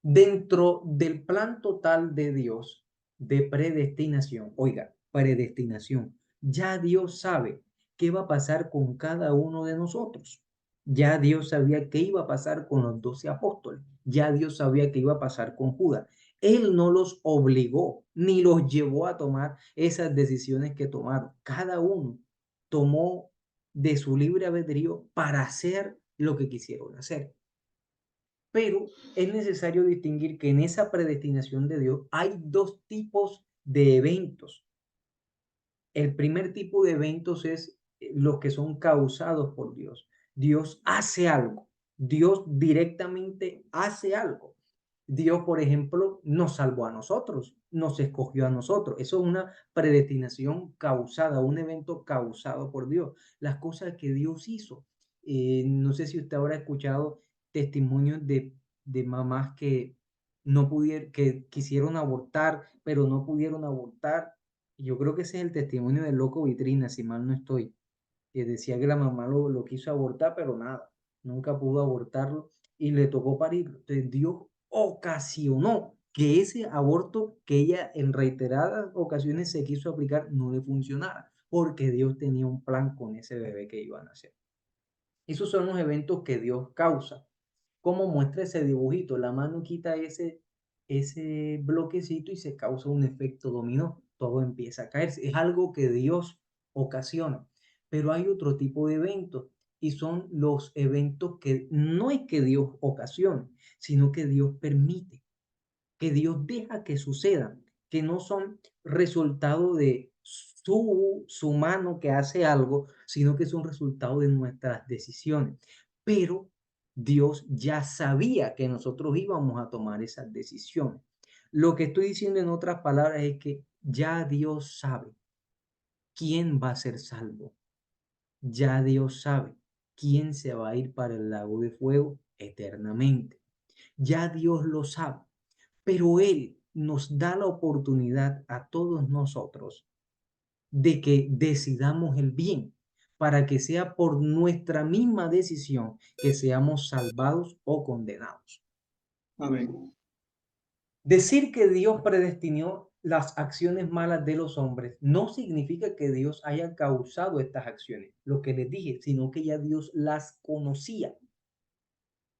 Dentro del plan total de Dios de predestinación, oiga, predestinación, ya Dios sabe qué va a pasar con cada uno de nosotros. Ya Dios sabía qué iba a pasar con los 12 apóstoles. Ya Dios sabía qué iba a pasar con Judas. Él no los obligó ni los llevó a tomar esas decisiones que tomaron. Cada uno tomó de su libre albedrío para hacer lo que quisieron hacer. Pero es necesario distinguir que en esa predestinación de Dios hay dos tipos de eventos. El primer tipo de eventos es los que son causados por Dios. Dios hace algo. Dios directamente hace algo. Dios, por ejemplo, nos salvó a nosotros, nos escogió a nosotros. Eso es una predestinación causada, un evento causado por Dios. Las cosas que Dios hizo. No sé si usted habrá escuchado testimonios de mamás que no pudieron, que quisieron abortar, pero no pudieron abortar. Yo creo que ese es el testimonio del loco Vitrina, si mal no estoy, que decía que la mamá lo quiso abortar, pero nada, nunca pudo abortarlo y le tocó parir. Entonces Dios ocasionó que ese aborto que ella en reiteradas ocasiones se quiso aplicar no le funcionara, porque Dios tenía un plan con ese bebé que iban a hacer. Esos son los eventos que Dios causa. Como muestra ese dibujito, la mano quita ese bloquecito y se causa un efecto dominó. Todo empieza a caerse. Es algo que Dios ocasiona. Pero hay otro tipo de eventos y son los eventos que no es que Dios ocasione, sino que Dios permite, que Dios deja que sucedan, que no son resultado de su mano que hace algo, sino que son resultado de nuestras decisiones. Pero Dios ya sabía que nosotros íbamos a tomar esas decisiones. Lo que estoy diciendo en otras palabras es que ya Dios sabe quién va a ser salvo. Ya Dios sabe quién se va a ir para el lago de fuego eternamente. Ya Dios lo sabe, pero Él nos da la oportunidad a todos nosotros de que decidamos el bien, para que sea por nuestra misma decisión que seamos salvados o condenados. Amén. Decir que Dios predestinó las acciones malas de los hombres no significa que Dios haya causado estas acciones, lo que les dije, sino que ya Dios las conocía.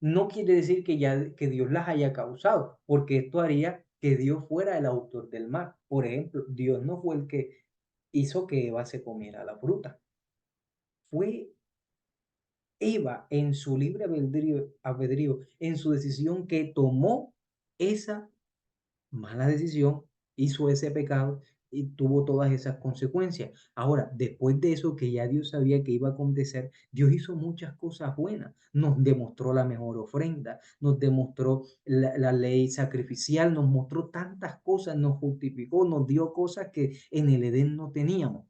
No quiere decir que Dios las haya causado, porque esto haría que Dios fuera el autor del mal. Por ejemplo, Dios no fue el que hizo que Eva se comiera la fruta. Fue Eva en su libre albedrío, en su decisión, que tomó esa mala decisión, hizo ese pecado y tuvo todas esas consecuencias. Ahora, después de eso, que ya Dios sabía que iba a acontecer, Dios hizo muchas cosas buenas. Nos demostró la mejor ofrenda, nos demostró la ley sacrificial, nos mostró tantas cosas, nos justificó, nos dio cosas que en el Edén no teníamos.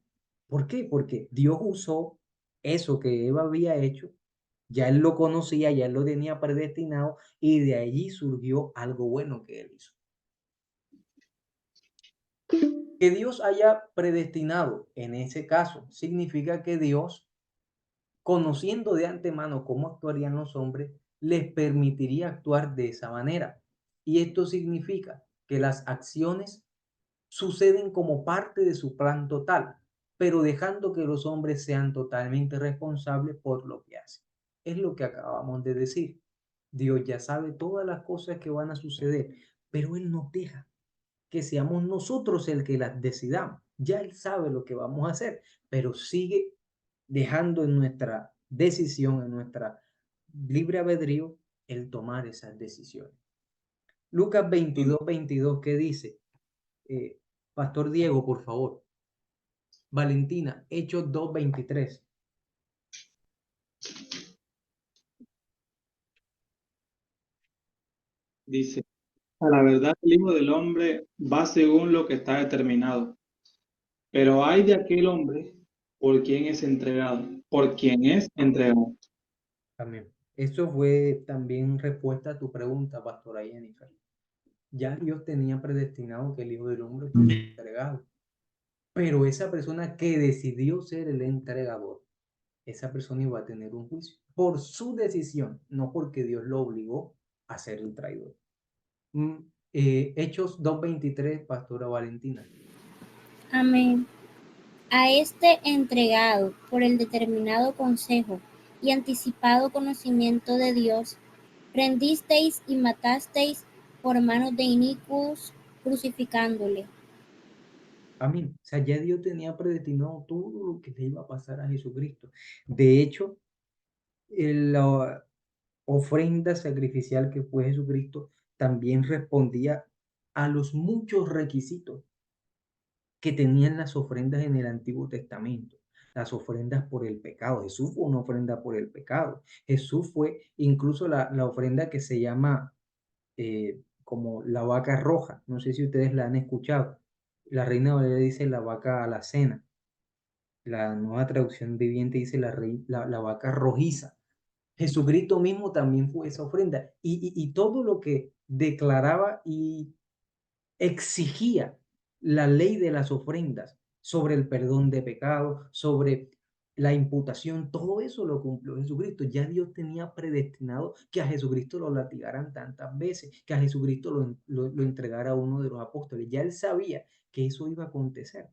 ¿Por qué? Porque Dios usó eso que Eva había hecho, ya él lo conocía, ya él lo tenía predestinado, y de allí surgió algo bueno que él hizo. Que Dios haya predestinado en ese caso significa que Dios, conociendo de antemano cómo actuarían los hombres, les permitiría actuar de esa manera. Y esto significa que las acciones suceden como parte de su plan total, pero dejando que los hombres sean totalmente responsables por lo que hacen. Es lo que acabamos de decir. Dios ya sabe todas las cosas que van a suceder, pero Él nos deja que seamos nosotros el que las decidamos. Ya Él sabe lo que vamos a hacer, pero sigue dejando en nuestra decisión, en nuestra libre albedrío, el tomar esas decisiones. Lucas 22, ¿qué dice? Pastor Diego, por favor. Valentina, Hechos 2:23. Dice, a la verdad el Hijo del Hombre va según lo que está determinado, pero hay de aquel hombre por quien es entregado, por quien es entregado. Amén. Eso fue también respuesta a tu pregunta, pastora Jennifer. Ya Dios tenía predestinado que el Hijo del Hombre fuera entregado. Pero esa persona que decidió ser el entregador, esa persona iba a tener un juicio por su decisión, no porque Dios lo obligó a ser el traidor. Hechos 2:23, pastora Valentina. Amén. A este entregado por el determinado consejo y anticipado conocimiento de Dios, prendisteis y matasteis por manos de inicuos, crucificándole. Amén. O sea, ya Dios tenía predestinado todo lo que le iba a pasar a Jesucristo. De hecho, la ofrenda sacrificial que fue Jesucristo también respondía a los muchos requisitos que tenían las ofrendas en el Antiguo Testamento, las ofrendas por el pecado. Jesús fue una ofrenda por el pecado. Jesús fue incluso la ofrenda que se llama como la vaca roja. No sé si ustedes la han escuchado. La Reina Valera dice la vaca a la cena. La Nueva Traducción Viviente dice la vaca rojiza. Jesucristo mismo también fue esa ofrenda. Y todo lo que declaraba y exigía la ley de las ofrendas sobre el perdón de pecados, sobre la imputación, todo eso lo cumplió Jesucristo. Ya Dios tenía predestinado que a Jesucristo lo latigaran tantas veces, que a Jesucristo lo entregara a uno de los apóstoles. Ya él sabía que eso iba a acontecer.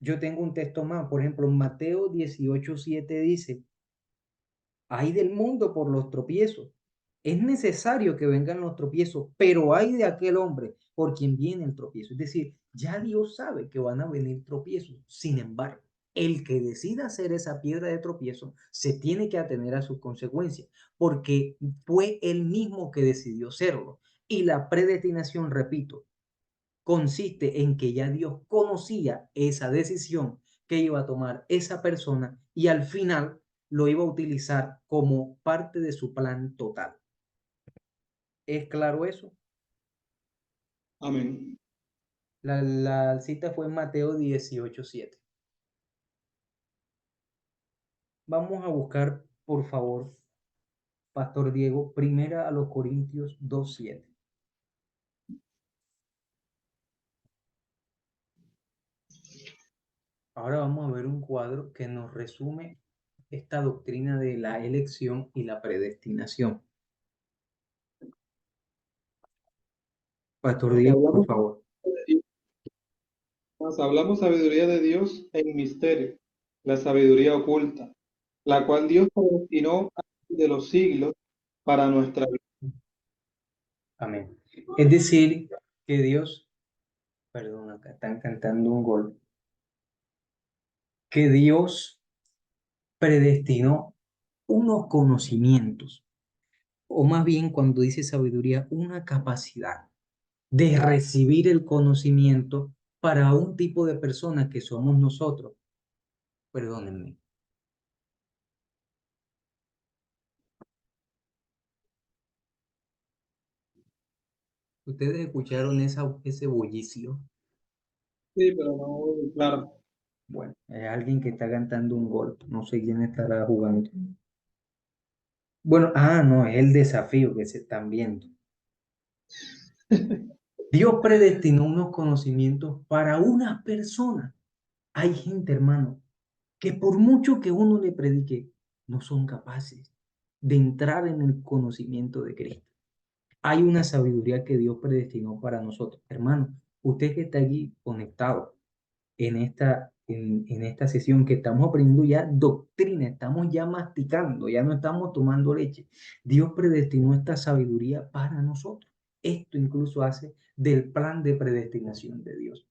Yo tengo un texto más, por ejemplo, Mateo 18:7 dice, hay del mundo por los tropiezos. Es necesario que vengan los tropiezos, pero hay de aquel hombre por quien viene el tropiezo. Es decir, ya Dios sabe que van a venir tropiezos. Sin embargo, el que decida hacer esa piedra de tropiezo se tiene que atener a sus consecuencias, porque fue él mismo que decidió serlo. Y la predestinación, repito, consiste en que ya Dios conocía esa decisión que iba a tomar esa persona y al final lo iba a utilizar como parte de su plan total. ¿Es claro eso? Amén. La cita fue en Mateo 18:7. Vamos a buscar, por favor, Pastor Diego, primera a los Corintios 2:7. Ahora vamos a ver un cuadro que nos resume esta doctrina de la elección y la predestinación. Pastor Diego, por favor. Hablamos sabiduría de Dios en misterio, la sabiduría oculta, la cual Dios predestinó antes de los siglos para nuestra vida. Amén. Es decir, que Dios, perdón, acá están cantando un gol, que Dios predestinó unos conocimientos, o más bien cuando dice sabiduría, una capacidad de recibir el conocimiento para un tipo de personas que somos nosotros. Perdónenme. ¿Ustedes escucharon ese bullicio? Sí, pero no, claro. Bueno, es alguien que está cantando un gol. No sé quién estará jugando. Bueno, no, es el desafío que se están viendo. Dios predestinó unos conocimientos para una persona. Hay gente, hermano, que por mucho que uno le predique, no son capaces de entrar en el conocimiento de Cristo. Hay una sabiduría que Dios predestinó para nosotros. Hermano, usted que está aquí conectado en esta sesión, que estamos aprendiendo ya doctrina, estamos ya masticando, ya no estamos tomando leche. Dios predestinó esta sabiduría para nosotros. Esto incluso hace del plan de predestinación de Dios.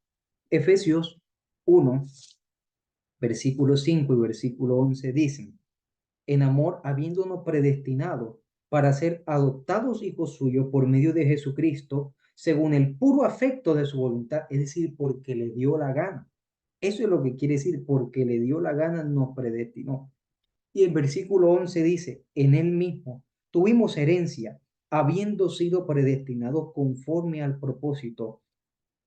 Efesios 1, versículo 5 y versículo 11 dicen: en amor, habiéndonos predestinado para ser adoptados hijos suyos por medio de Jesucristo, según el puro afecto de su voluntad, es decir, porque le dio la gana. Eso es lo que quiere decir, porque le dio la gana, nos predestinó. Y el versículo 11 dice: en él mismo tuvimos herencia, habiendo sido predestinados conforme al propósito.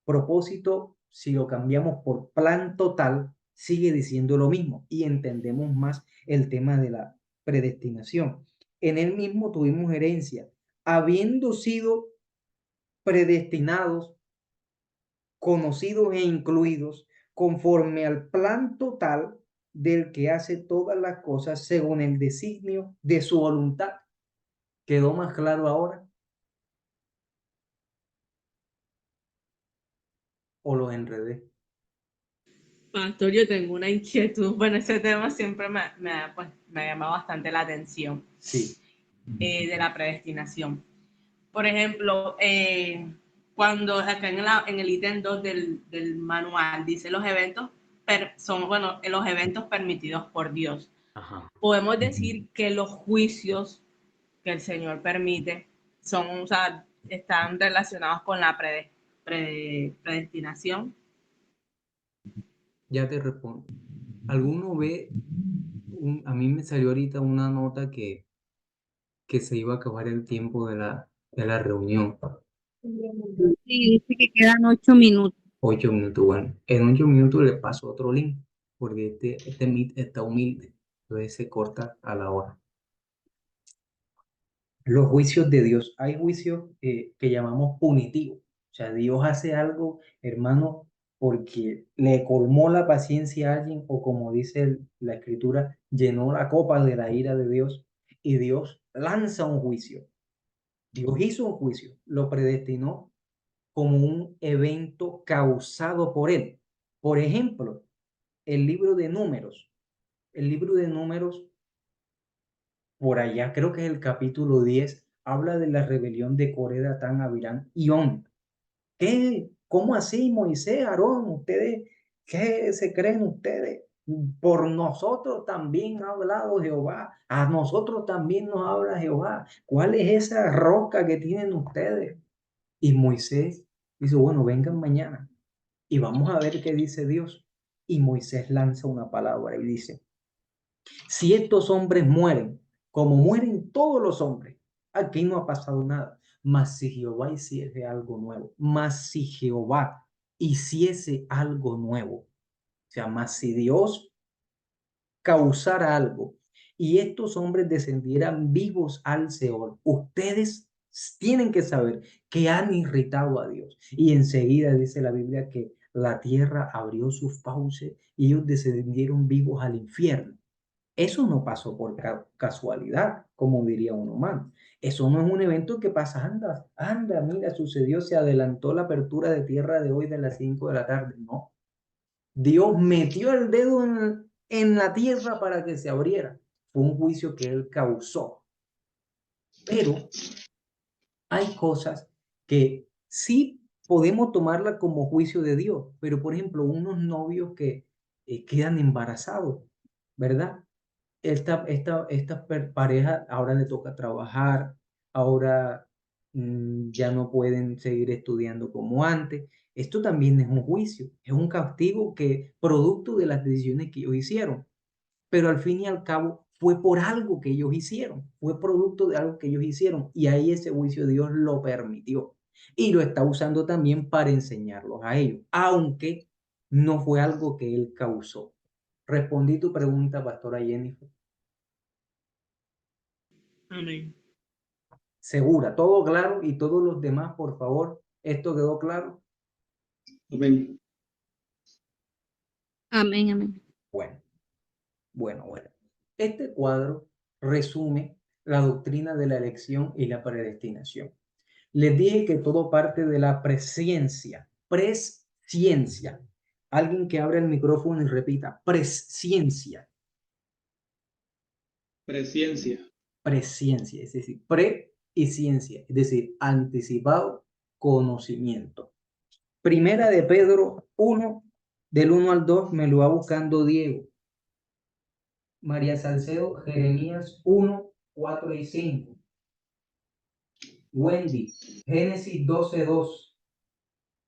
Propósito, si lo cambiamos por plan total, sigue diciendo lo mismo y entendemos más el tema de la predestinación. En él mismo tuvimos herencia, habiendo sido predestinados, conocidos e incluidos conforme al plan total del que hace todas las cosas según el designio de su voluntad. ¿Quedó más claro ahora? ¿O lo enredé? Pastor, yo tengo una inquietud. Bueno, ese tema siempre me llama bastante la atención, Sí. de la predestinación. Por ejemplo, cuando acá en el ítem 2 del manual dice los eventos los eventos permitidos por Dios. Ajá. Podemos decir que los juicios que el Señor permite son, o sea, están relacionados con la predestinación. Ya te respondo. ¿Alguno ve? A mí me salió ahorita una nota que se iba a acabar el tiempo de la reunión. Sí, dice que quedan 8 minutos. 8 minutos. Bueno, en 8 minutos le paso otro link, porque este Meet está humilde, entonces se corta a la hora. Los juicios de Dios. Hay juicios que llamamos punitivos. O sea, Dios hace algo, hermano, porque le colmó la paciencia a alguien, o como dice la Escritura, llenó la copa de la ira de Dios, y Dios lanza un juicio. Dios hizo un juicio, lo predestinó como un evento causado por él. Por ejemplo, el libro de Números. El libro de Números, por allá, creo que es el capítulo 10, habla de la rebelión de Coré, Datán, Abirán y On. ¿Qué? ¿Cómo así, Moisés, Aarón? ¿Ustedes qué se creen ustedes? Por nosotros también ha hablado Jehová, a nosotros también nos habla Jehová. ¿Cuál es esa roca que tienen ustedes? Y Moisés dice, bueno, vengan mañana y vamos a ver qué dice Dios. Y Moisés lanza una palabra y dice: si estos hombres mueren, como mueren todos los hombres, aquí no ha pasado nada. Mas si Jehová hiciese algo nuevo, mas si Jehová hiciese algo nuevo. O sea, más si Dios causara algo y estos hombres descendieran vivos al Seol, ustedes tienen que saber que han irritado a Dios. Y enseguida dice la Biblia que la tierra abrió sus fauces y ellos descendieron vivos al infierno. Eso no pasó por casualidad, como diría un humano. Eso no es un evento que pasa, anda, anda, mira, sucedió, se adelantó la apertura de tierra de hoy de las 5 de la tarde. No, Dios metió el dedo en la tierra para que se abriera. Fue un juicio que él causó. Pero hay cosas que sí podemos tomarla como juicio de Dios. Pero, por ejemplo, unos novios que quedan embarazados, ¿verdad? Esta pareja ahora le toca trabajar, ahora ya no pueden seguir estudiando como antes. Esto también es un juicio, es un castigo que producto de las decisiones que ellos hicieron, pero al fin y al cabo fue por algo que ellos hicieron, fue producto de algo que ellos hicieron y ahí ese juicio Dios lo permitió y lo está usando también para enseñarlos a ellos, aunque no fue algo que él causó. Respondí tu pregunta, pastora Jennifer. Amén. Segura, todo claro y todos los demás, por favor, ¿esto quedó claro? Amén. Amén, amén. Bueno, bueno. Este cuadro resume la doctrina de la elección y la predestinación. Les dije que todo parte de la presciencia. Presciencia. Alguien que abra el micrófono y repita, presciencia. Presciencia. Presciencia, es decir, pre y ciencia, es decir, anticipado conocimiento. Primera de Pedro 1, del 1 al 2, me lo va buscando Diego. María Salcedo, Jeremías 1, 4 y 5. Wendy, Génesis 12, 2.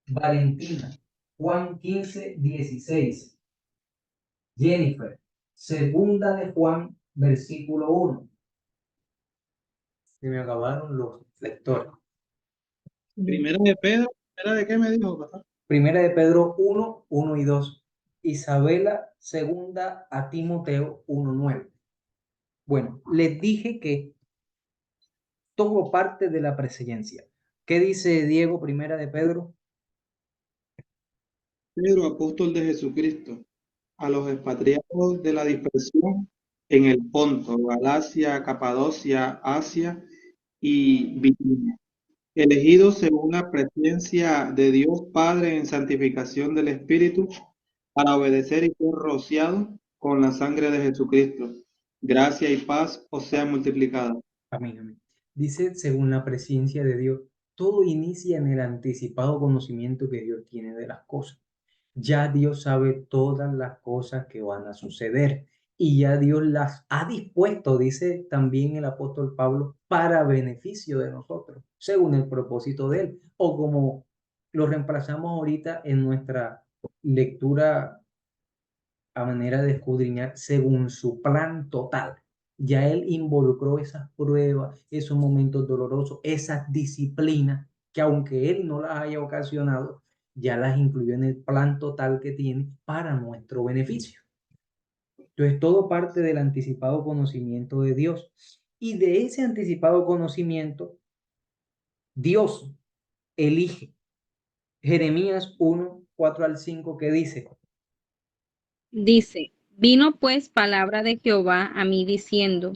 Valentina, Juan 15, 16. Jennifer, segunda de Juan, versículo 1. Se me acabaron los lectores. Primera de Pedro, ¿primera de qué me dijo, pastor? Primera de Pedro 1, 1 y 2. Isabela, segunda a Timoteo 1, 9. Bueno, les dije que todo parte de la presencia. ¿Qué dice Diego, primera de Pedro? Pedro, apóstol de Jesucristo, a los expatriados de la dispersión en el Ponto, Galacia, Capadocia, Asia y Bitinia, elegidos según la presencia de Dios Padre en santificación del Espíritu, para obedecer y ser rociados con la sangre de Jesucristo. Gracia y paz os sean multiplicadas. Amén, amén. Dice, según la presencia de Dios, todo inicia en el anticipado conocimiento que Dios tiene de las cosas. Ya Dios sabe todas las cosas que van a suceder y ya Dios las ha dispuesto, dice también el apóstol Pablo, para beneficio de nosotros, según el propósito de él, o como lo reemplazamos ahorita en nuestra lectura a manera de escudriñar, según su plan total. Ya él involucró esas pruebas, esos momentos dolorosos, esas disciplinas que aunque él no las haya ocasionado, ya las incluyó en el plan total que tiene para nuestro beneficio. Entonces, todo parte del anticipado conocimiento de Dios. Y de ese anticipado conocimiento, Dios elige. Jeremías 1, 4 al 5, que dice, Dice, vino pues palabra de Jehová a mí diciendo,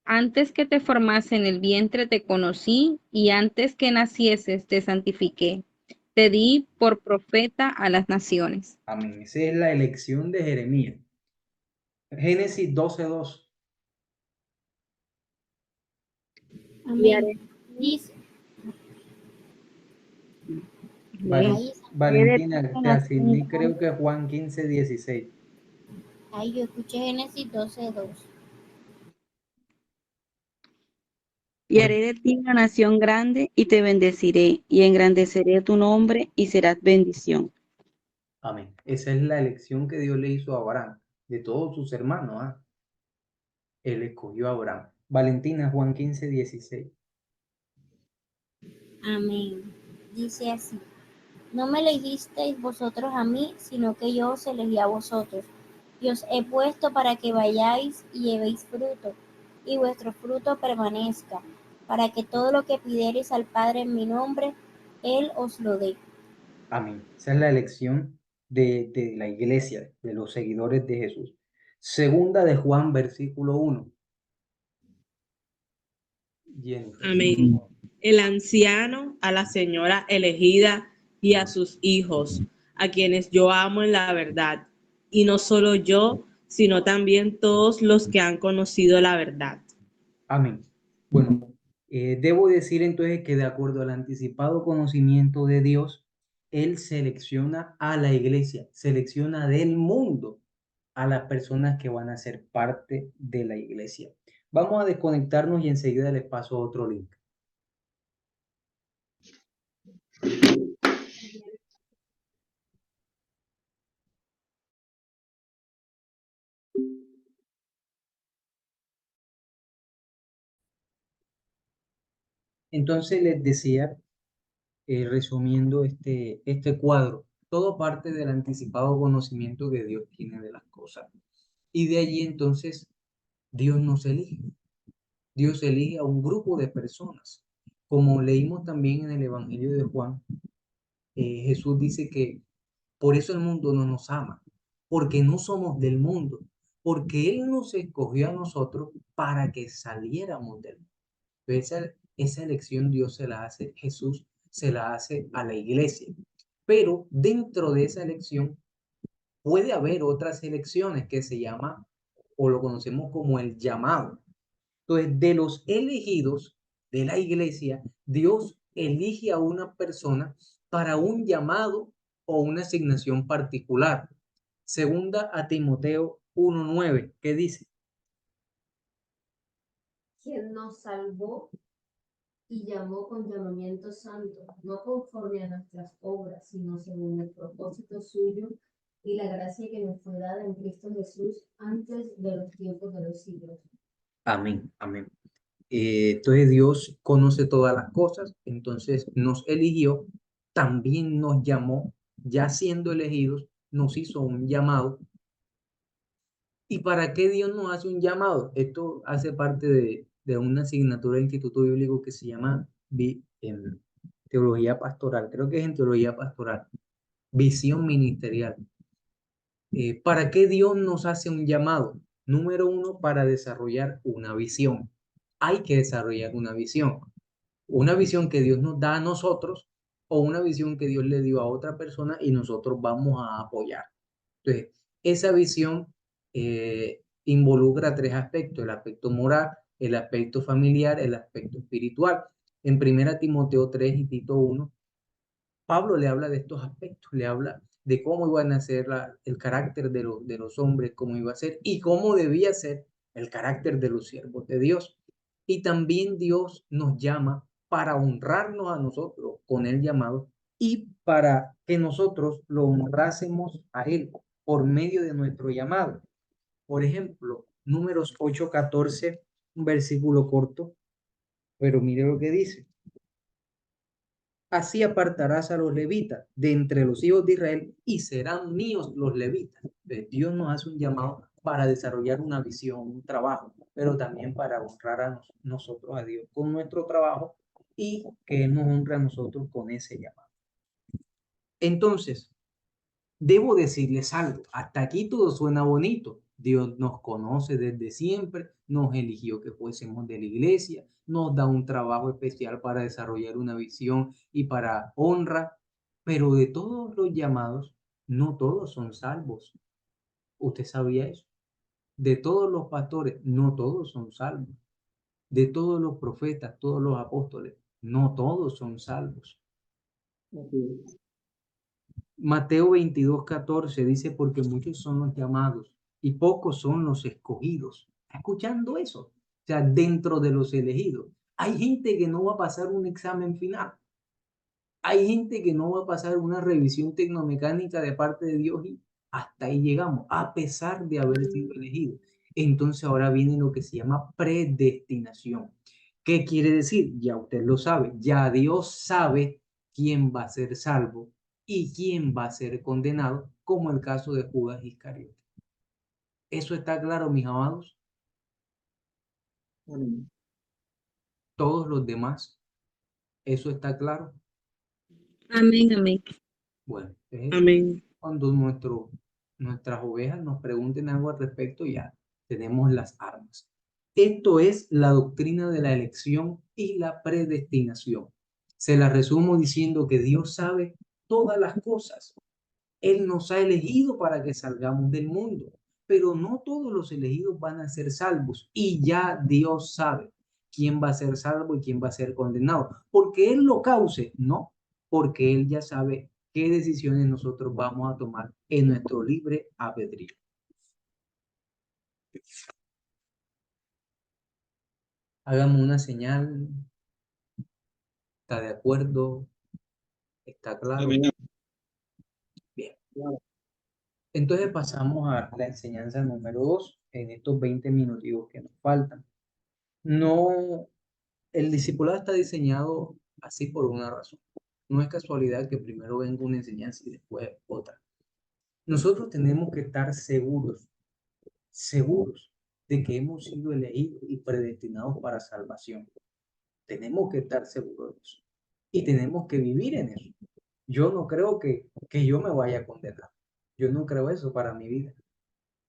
antes que te formase en el vientre te conocí, y antes que nacieses te santifiqué. Te di por profeta a las naciones. amén. Esa es la elección de Jeremías. Génesis 12, 2. Amén. Dice, ahí, Valentina, te asigné creo que Juan 15, 16. ahí yo escuché Génesis 12:2. Y haré de ti una nación grande y te bendeciré y engrandeceré tu nombre y serás bendición. Amén. Esa es la elección que Dios le hizo a Abraham, de todos sus hermanos. Él escogió a Abraham. Valentina, Juan 15, 16. Amén. Dice así. No me elegisteis vosotros a mí, sino que yo os elegí a vosotros, y os he puesto para que vayáis y llevéis fruto, y vuestro fruto permanezca, para que todo lo que pidiereis al Padre en mi nombre, Él os lo dé. Amén. Esa es la elección de la iglesia, de los seguidores de Jesús. Segunda de Juan, versículo 1. Jennifer. Amén. El anciano, a la señora elegida y a sus hijos, a quienes yo amo en la verdad. Y no solo yo, sino también todos los que han conocido la verdad. Amén. Bueno, debo decir entonces que de acuerdo al anticipado conocimiento de Dios, Él selecciona a la iglesia, selecciona del mundo a las personas que van a ser parte de la iglesia. Vamos a desconectarnos y enseguida les paso otro link. Entonces les decía, resumiendo este cuadro, todo parte del anticipado conocimiento que Dios tiene de las cosas. Y de allí entonces Dios nos elige. Dios elige a un grupo de personas. Como leímos también en el Evangelio de Juan, Jesús dice que por eso el mundo no nos ama, porque no somos del mundo, porque Él nos escogió a nosotros para que saliéramos del mundo. Esa elección Dios se la hace, Jesús se la hace a la iglesia. Pero dentro de esa elección puede haber otras elecciones que se llama o lo conocemos como el llamado. Entonces, de los elegidos de la iglesia, Dios elige a una persona para un llamado o una asignación particular. Segunda a Timoteo 1:9, ¿qué dice? Quien nos salvó y llamó con llamamiento santo, no conforme a nuestras obras, sino según el propósito suyo y la gracia que nos fue dada en Cristo Jesús antes de los tiempos de los siglos. Amén, amén. Entonces Dios conoce todas las cosas, entonces nos eligió, también nos llamó, ya siendo elegidos, nos hizo un llamado. ¿Y para qué Dios nos hace un llamado? Esto hace parte de una asignatura de Instituto Bíblico que se llama en Teología Pastoral, creo que es en Teología Pastoral, Visión Ministerial. ¿Para qué Dios nos hace un llamado? Número uno, para desarrollar una visión. Hay que desarrollar una visión que Dios nos da a nosotros o una visión que Dios le dio a otra persona y nosotros vamos a apoyar. Entonces, esa visión involucra tres aspectos: el aspecto moral, el aspecto familiar, el aspecto espiritual. En 1 Timoteo 3 y Tito 1, Pablo le habla de estos aspectos, le habla de cómo iban a ser el carácter de los hombres, cómo iba a ser y cómo debía ser el carácter de los siervos de Dios. Y también Dios nos llama para honrarnos a nosotros con el llamado y para que nosotros lo honrásemos a Él por medio de nuestro llamado. Por ejemplo, Números 8:14, un versículo corto, pero mire lo que dice. Así apartarás a los levitas de entre los hijos de Israel y serán míos los levitas. Dios nos hace un llamado para desarrollar una visión, un trabajo, pero también para honrar a nosotros, a Dios, con nuestro trabajo y que Él nos honre a nosotros con ese llamado. Entonces, debo decirles algo, hasta aquí todo suena bonito. Dios nos conoce desde siempre, nos eligió que fuésemos de la iglesia, nos da un trabajo especial para desarrollar una visión y para honra, pero de todos los llamados, no todos son salvos. ¿Usted sabía eso? De todos los pastores, no todos son salvos. De todos los profetas, todos los apóstoles, no todos son salvos. Mateo 22:14 dice, porque muchos son los llamados y pocos son los escogidos. ¿Está escuchando eso? O sea, dentro de los elegidos. Hay gente que no va a pasar un examen final. Hay gente que no va a pasar una revisión tecnomecánica de parte de Dios y hasta ahí llegamos, a pesar de haber sido elegidos. Entonces ahora viene lo que se llama predestinación. ¿Qué quiere decir? Ya usted lo sabe, ya Dios sabe quién va a ser salvo y quién va a ser condenado, como el caso de Judas Iscariote. ¿Eso está claro, mis amados? Amén. Todos los demás, ¿eso está claro? Amén, amén. Bueno, Amén. cuando nuestras ovejas nos pregunten algo al respecto, ya tenemos las armas. Esto es la doctrina de la elección y la predestinación. Se la resumo diciendo que Dios sabe todas las cosas. Él nos ha elegido para que salgamos del mundo, pero no todos los elegidos van a ser salvos y ya Dios sabe quién va a ser salvo y quién va a ser condenado. Porque Él lo cause, no, porque Él ya sabe qué decisiones nosotros vamos a tomar en nuestro libre albedrío. Hagamos una señal, ¿está de acuerdo? ¿Está claro? Amén. Bien. Claro. Entonces pasamos a la enseñanza número 2 en estos 20 minutos que nos faltan. No, el discipulado está diseñado así por una razón. No es casualidad que primero venga una enseñanza y después otra. Nosotros tenemos que estar seguros de que hemos sido elegidos y predestinados para salvación. Tenemos que estar seguros de eso. Y tenemos que vivir en eso. Yo no creo que yo me vaya a condenar. Yo no creo eso para mi vida.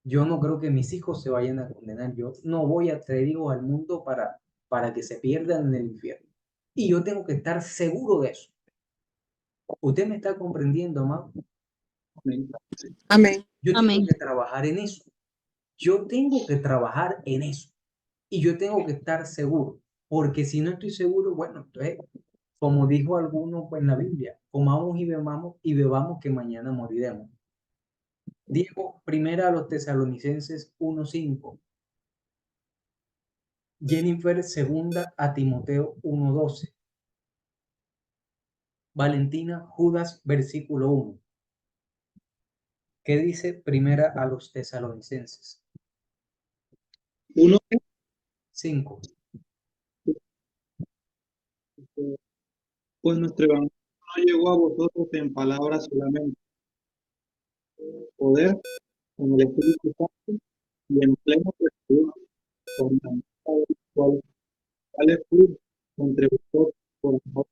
Yo no creo que mis hijos se vayan a condenar. Yo no voy a traer hijos al mundo para que se pierdan en el infierno. Y yo tengo que estar seguro de eso. ¿Usted me está comprendiendo, amado? Amén. Sí. Amén. Yo tengo Amén. que trabajar en eso. Yo tengo que trabajar en eso. Y yo tengo que estar seguro. Porque si no estoy seguro, bueno, entonces, como dijo alguno en la Biblia, comamos y bebamos que mañana moriremos. Diego, primera a los Tesalonicenses 1:5. Jennifer, segunda a Timoteo 1:12. Valentina, Judas, versículo 1. ¿Qué dice primera a los Tesalonicenses? Uno, 5. pues nuestro evangelio no llegó a vosotros en palabras solamente, poder, en el Espíritu Santo y en pleno prestigio, con la cual sale fruto entre vosotros por amor.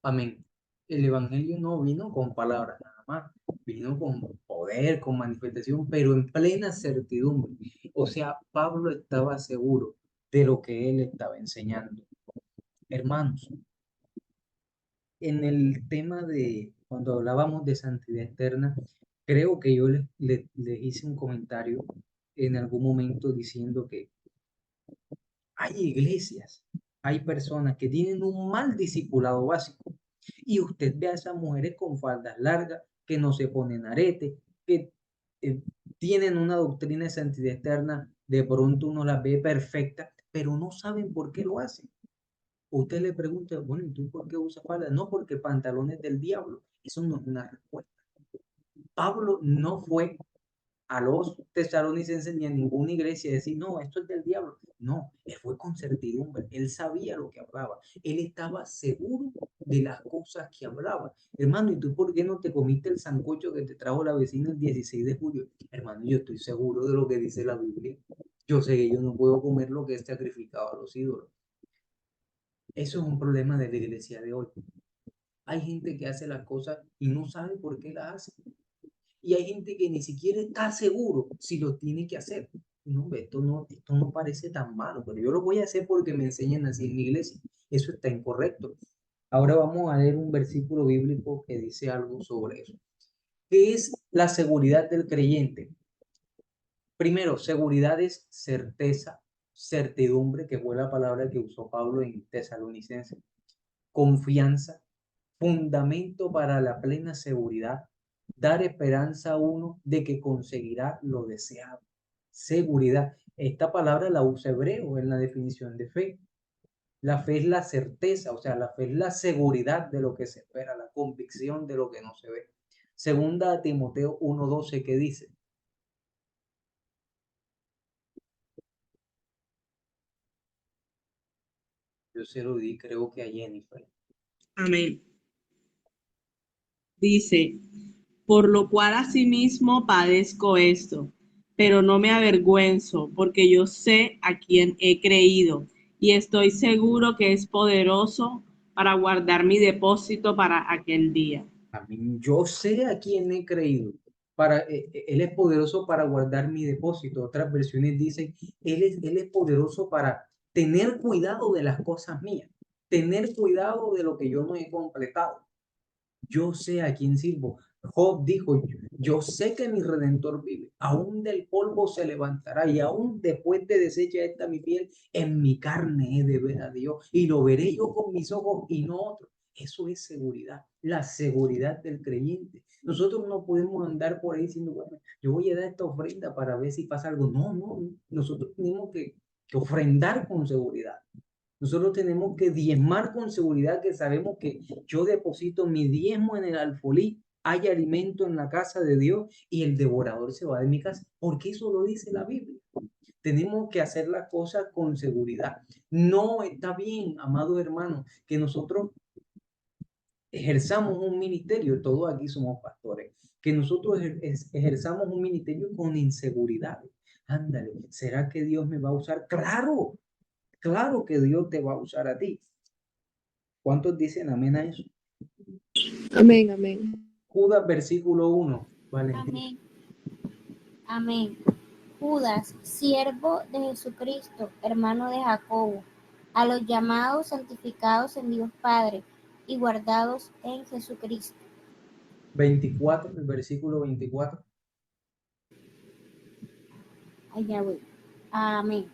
Amén. El evangelio no vino con palabras nada más, vino con poder, con manifestación, pero en plena certidumbre. O sea, Pablo estaba seguro de lo que él estaba enseñando. Hermanos, en el tema de cuando hablábamos de santidad eterna, creo que yo les hice un comentario en algún momento diciendo que hay iglesias, hay personas que tienen un mal discipulado básico. Y usted ve a esas mujeres con faldas largas, que no se ponen arete, que eh, tienen una doctrina de santidad eterna, de pronto uno las ve perfectas, pero no saben por qué lo hacen. Usted le pregunta, bueno, ¿y tú por qué usas falda? No, porque pantalones del diablo. Eso no es una respuesta. Pablo no fue a los tesalonicenses ni a ninguna iglesia decir, no, esto es del diablo. No, él fue con certidumbre, él sabía lo que hablaba, él estaba seguro de las cosas que hablaba. Hermano, ¿y tú por qué no te comiste el sancocho que te trajo la vecina el 16 de julio? Hermano, yo estoy seguro de lo que dice la Biblia. Yo sé que yo no puedo comer lo que es sacrificado a los ídolos. Eso es un problema de la iglesia de hoy. Hay gente que hace las cosas y no sabe por qué las hace. Y hay gente que ni siquiera está seguro si lo tiene que hacer. No, esto no parece tan malo, pero yo lo voy a hacer porque me enseñan así en la iglesia. Eso está incorrecto. Ahora vamos a leer un versículo bíblico que dice algo sobre eso. ¿Qué es la seguridad del creyente? Primero, seguridad es certeza, certidumbre, que fue la palabra que usó Pablo en Tesalonicenses. Confianza, fundamento para la plena seguridad, dar esperanza a uno de que conseguirá lo deseado. Seguridad. Esta palabra la usa Hebreo en la definición de fe. La fe es la certeza, o sea, la fe es la seguridad de lo que se espera, la convicción de lo que no se ve. Segunda a Timoteo 1:12 que dice, yo se lo di creo que a Jennifer. Amén. dice, por lo cual asimismo padezco esto, pero no me avergüenzo, porque yo sé a quién he creído y estoy seguro que es poderoso para guardar mi depósito para aquel día. Amén. Yo sé a quién he creído. Él es poderoso para guardar mi depósito. Otras versiones dicen, él es poderoso para tener cuidado de las cosas mías, tener cuidado de lo que yo no he completado. Yo sé a quién sirvo. Job dijo, yo sé que mi Redentor vive, aún del polvo se levantará y aún después de deshecha esta mi piel, en mi carne he de ver a Dios y lo veré yo con mis ojos y no otro. Eso es seguridad, la seguridad del creyente. Nosotros no podemos andar por ahí diciendo, bueno, yo voy a dar esta ofrenda para ver si pasa algo. No, no, nosotros tenemos que ofrendar con seguridad. Nosotros tenemos que diezmar con seguridad, que sabemos que yo deposito mi diezmo en el alfolí, hay alimento en la casa de Dios y el devorador se va de mi casa, porque eso lo dice la Biblia. Tenemos que hacer las cosas con seguridad. No está bien, amados hermanos, que nosotros ejerzamos un ministerio, todos aquí somos pastores, que nosotros ejerzamos un ministerio con inseguridad. Ándale, ¿será que Dios me va a usar? Claro, claro que Dios te va a usar a ti. ¿Cuántos dicen amén a eso? Amén, amén. Judas, versículo 1. Valentín. Amén. Amén. Judas, siervo de Jesucristo, hermano de Jacobo, a los llamados, santificados en Dios Padre y guardados en Jesucristo. 24, el versículo 24. Allá voy. Amén.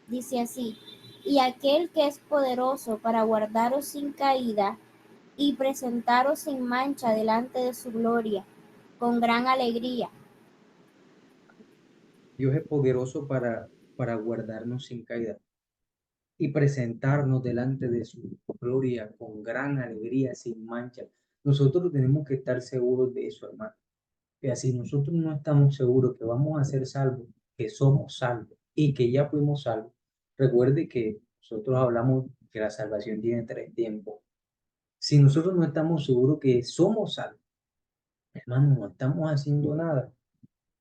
Dice así, y aquel que es poderoso para guardaros sin caída y presentaros sin mancha delante de su gloria, con gran alegría. Dios es poderoso para guardarnos sin caída y presentarnos delante de su gloria con gran alegría, sin mancha. Nosotros tenemos que estar seguros de eso, hermano. Que así nosotros no estamos seguros que vamos a ser salvos, que somos salvos y que ya fuimos salvos. Recuerde que nosotros hablamos que la salvación tiene 3 tiempos. Si nosotros no estamos seguros que somos salvos, hermano, no estamos haciendo nada.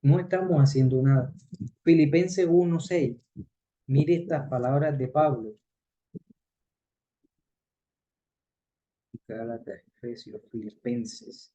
No estamos haciendo nada. Filipenses 1:6. Mire estas palabras de Pablo. Gálatas, Efesios, Filipenses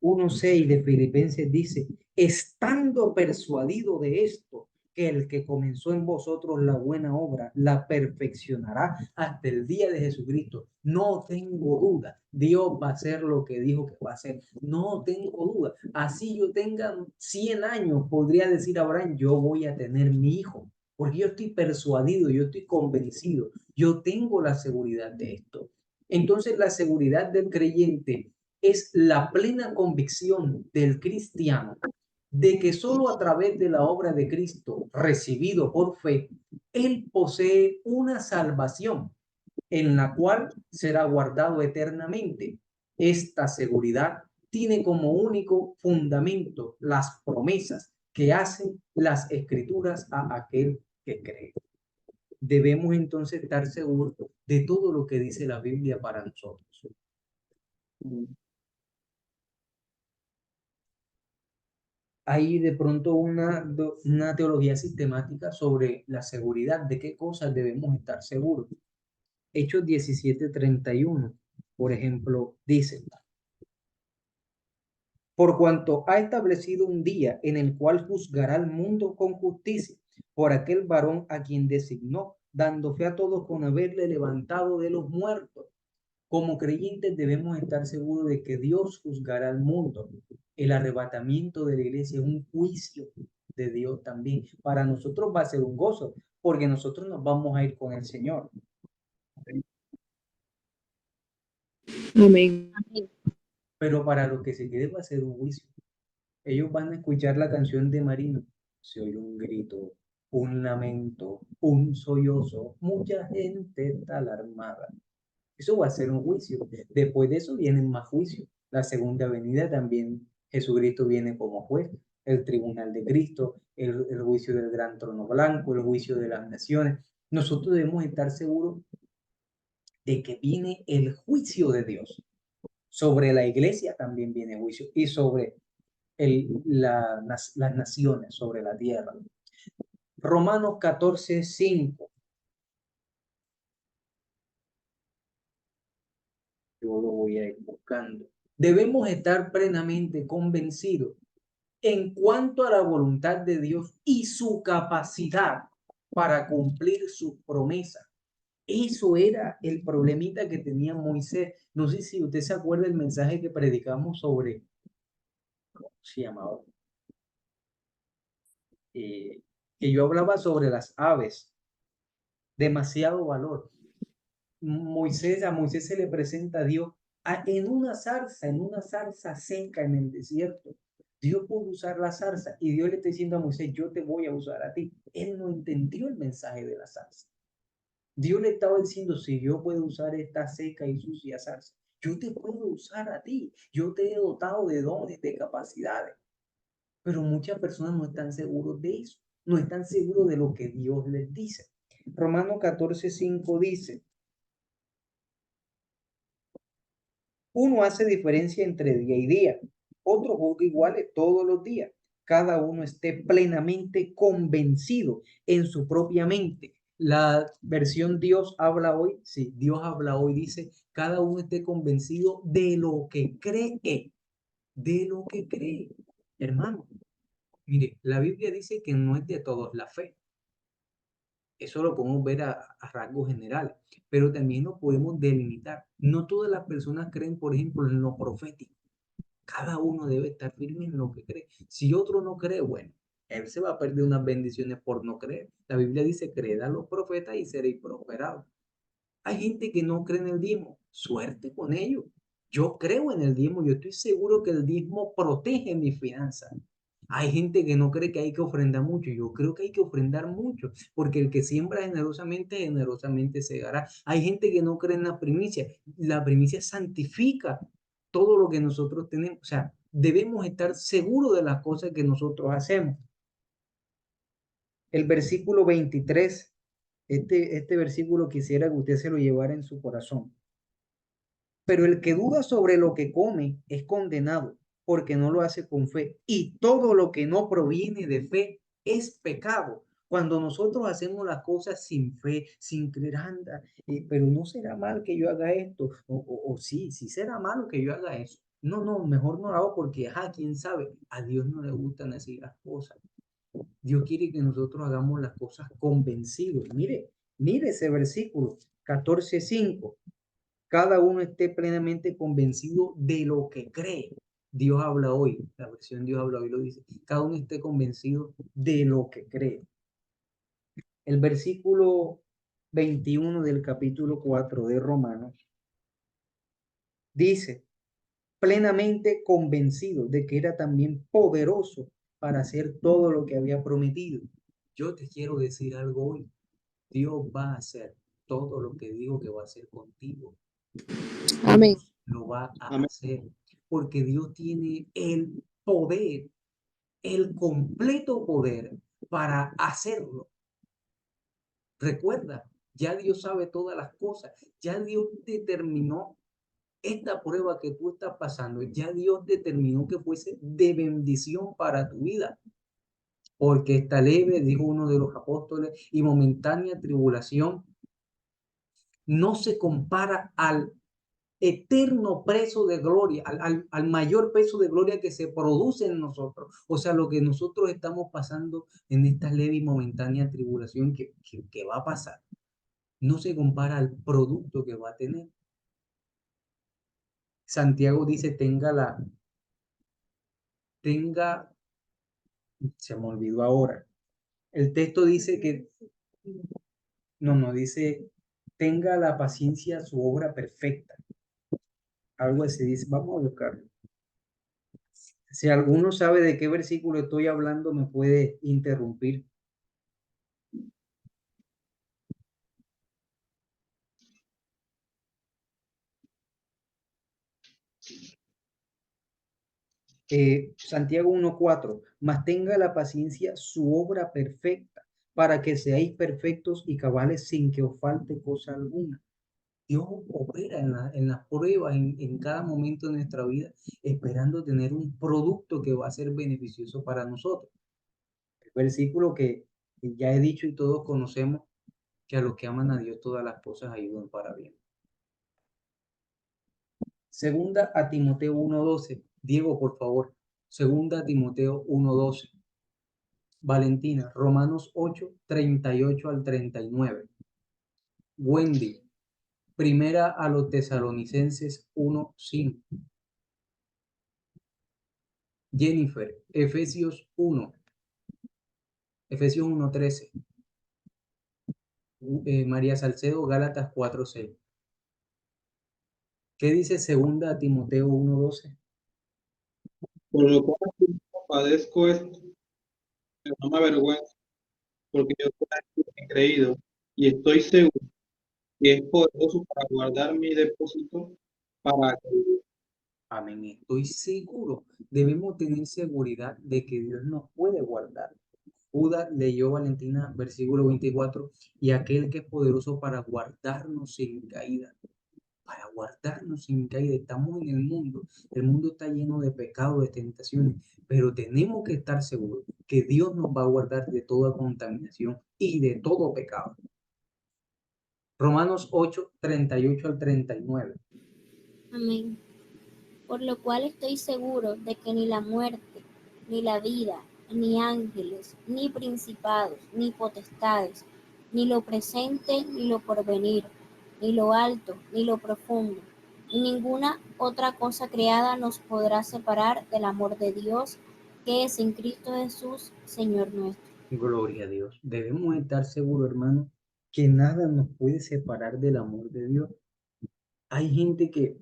1:6 de Filipenses dice, estando persuadido de esto, que el que comenzó en vosotros la buena obra, la perfeccionará hasta el día de Jesucristo. No tengo duda, Dios va a hacer lo que dijo que va a hacer. No tengo duda. Así yo tenga 100 años, podría decir Abraham, yo voy a tener mi hijo. Porque yo estoy persuadido, yo estoy convencido, yo tengo la seguridad de esto. Entonces la seguridad del creyente es la plena convicción del cristiano de que solo a través de la obra de Cristo, recibido por fe, él posee una salvación en la cual será guardado eternamente. Esta seguridad tiene como único fundamento las promesas que hacen las escrituras a aquel que cree. Debemos entonces estar seguros de todo lo que dice la Biblia para nosotros. Hay de pronto una teología sistemática sobre la seguridad, de qué cosas debemos estar seguros. Hechos 17:31, por ejemplo, dice, por cuanto ha establecido un día en el cual juzgará al mundo con justicia, por aquel varón a quien designó, dando fe a todos con haberle levantado de los muertos. Como creyentes debemos estar seguros de que Dios juzgará al mundo. El arrebatamiento de la iglesia es un juicio de Dios también. Para nosotros va a ser un gozo, porque nosotros nos vamos a ir con el Señor. Amén. Pero para los que se queden va a ser un juicio. Ellos van a escuchar la canción de Marino. Se oye un grito, un lamento, un sollozo. Mucha gente está alarmada. Eso va a ser un juicio. Después de eso vienen más juicios. La segunda venida también, Jesucristo viene como juez, el tribunal de Cristo, el juicio del gran trono blanco, el juicio de las naciones. Nosotros debemos estar seguros de que viene el juicio de Dios. Sobre la iglesia también viene juicio y sobre las naciones, sobre la tierra. Romanos 14:5. Yo lo voy a ir buscando. Debemos estar plenamente convencidos en cuanto a la voluntad de Dios y su capacidad para cumplir sus promesas. Eso era el problemita que tenía Moisés. No sé si usted se acuerda del mensaje que predicamos sobre, ¿cómo se llamaba? Que yo hablaba sobre las aves. Demasiado valor. A Moisés se le presenta a Dios en una zarza seca en el desierto. Dios pudo usar la zarza y Dios le está diciendo a Moisés, yo te voy a usar a ti. Él no entendió el mensaje de la zarza. Dios le estaba diciendo, si yo puedo usar esta seca y sucia zarza, yo te puedo usar a ti. Yo te he dotado de dones, de capacidades. Pero muchas personas no están seguros de eso. No están seguros de lo que Dios les dice. Romanos 14:5 dice, uno hace diferencia entre día y día, otro juzga iguales todos los días. Cada uno esté plenamente convencido en su propia mente. La versión Dios habla hoy, sí, Dios habla hoy, dice, cada uno esté convencido de lo que cree, de lo que cree. Hermano, mire, la Biblia dice que no es de todos la fe. Eso lo podemos ver a rasgos generales, pero también lo podemos delimitar. No todas las personas creen, por ejemplo, en lo profético. Cada uno debe estar firme en lo que cree. Si otro no cree, bueno, él se va a perder unas bendiciones por no creer. La Biblia dice, creed a los profetas y seréis prosperados. Hay gente que no cree en el diezmo. Suerte con ellos. Yo creo en el diezmo. Yo estoy seguro que el diezmo protege mis finanzas. Hay gente que no cree que hay que ofrendar mucho. Yo creo que hay que ofrendar mucho, porque el que siembra generosamente, generosamente segará. Hay gente que no cree en la primicia. La primicia santifica todo lo que nosotros tenemos. O sea, debemos estar seguros de las cosas que nosotros hacemos. El versículo 23, este versículo quisiera que usted se lo llevara en su corazón. Pero el que duda sobre lo que come es condenado, porque no lo hace con fe. Y todo lo que no proviene de fe es pecado. Cuando nosotros hacemos las cosas sin fe, sin creer, anda, pero no será mal que yo haga esto, o sí, sí será malo que yo haga eso. No, no, mejor no lo hago porque, quién sabe, a Dios no le gustan así las cosas. Dios quiere que nosotros hagamos las cosas convencidos. Mire ese versículo 14:5. Cada uno esté plenamente convencido de lo que cree. Dios habla hoy, la versión Dios habla hoy lo dice. Cada uno esté convencido de lo que cree. El versículo 21 del capítulo 4 de Romanos dice, plenamente convencido de que era también poderoso para hacer todo lo que había prometido. Yo te quiero decir algo hoy. Dios va a hacer todo lo que dijo que va a hacer contigo. Amén. Dios lo va a Amén. hacer porque Dios tiene el poder, el completo poder para hacerlo. Recuerda, ya Dios sabe todas las cosas, ya Dios determinó esta prueba que tú estás pasando, ya Dios determinó que fuese de bendición para tu vida, porque esta leve, dijo uno de los apóstoles, y momentánea tribulación no se compara al eterno peso de gloria, al mayor peso de gloria que se produce en nosotros. O sea, lo que nosotros estamos pasando en esta leve y momentánea tribulación que va a pasar, no se compara al producto que va a tener. Santiago dice, se me olvidó ahora. El texto dice que, no, dice, tenga la paciencia su obra perfecta. Algo así dice, vamos a buscarlo. Si alguno sabe de qué versículo estoy hablando, me puede interrumpir. Santiago 1:4, mas tenga la paciencia su obra perfecta, para que seáis perfectos y cabales sin que os falte cosa alguna. Dios opera en las pruebas, en cada momento de nuestra vida, esperando tener un producto que va a ser beneficioso para nosotros. El versículo que ya he dicho y todos conocemos, que a los que aman a Dios todas las cosas ayudan para bien. Segunda a Timoteo 1:12. Diego, por favor. Segunda a Timoteo 1:12. Valentina, Romanos 8:38 al 39. Wendy, primera a los Tesalonicenses 1:5. Jennifer, Efesios 1:13. María Salcedo, Gálatas 4:6. ¿Qué dice segunda a Timoteo 1:12? Por lo cual padezco esto, pero no me avergüenzo, porque yo he creído y estoy seguro que es poderoso para guardar mi depósito para aquel día. Amén. Estoy seguro. Debemos tener seguridad de que Dios nos puede guardar. Judas leyó, Valentina, versículo 24, y aquel que es poderoso para guardarnos sin caída. Para guardarnos sin caída. Estamos en el mundo está lleno de pecados, de tentaciones, pero tenemos que estar seguros que Dios nos va a guardar de toda contaminación y de todo pecado. Romanos 8:38 al 39. Amén. Por lo cual estoy seguro de que ni la muerte, ni la vida, ni ángeles, ni principados, ni potestades, ni lo presente, ni lo porvenir, ni lo alto, ni lo profundo, ni ninguna otra cosa creada nos podrá separar del amor de Dios que es en Cristo Jesús, Señor nuestro. Gloria a Dios. Debemos estar seguros, hermano, que nada nos puede separar del amor de Dios. Hay gente que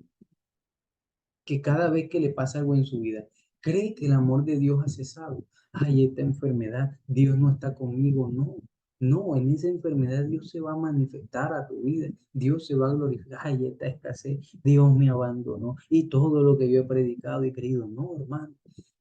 cada vez que le pasa algo en su vida, cree que el amor de Dios ha cesado. Ay, esta enfermedad, Dios no está conmigo. No, no, en esa enfermedad Dios se va a manifestar a tu vida. Dios se va a glorificar. Ay, esta escasez, Dios me abandonó. Y todo lo que yo he predicado y creído. No, hermano,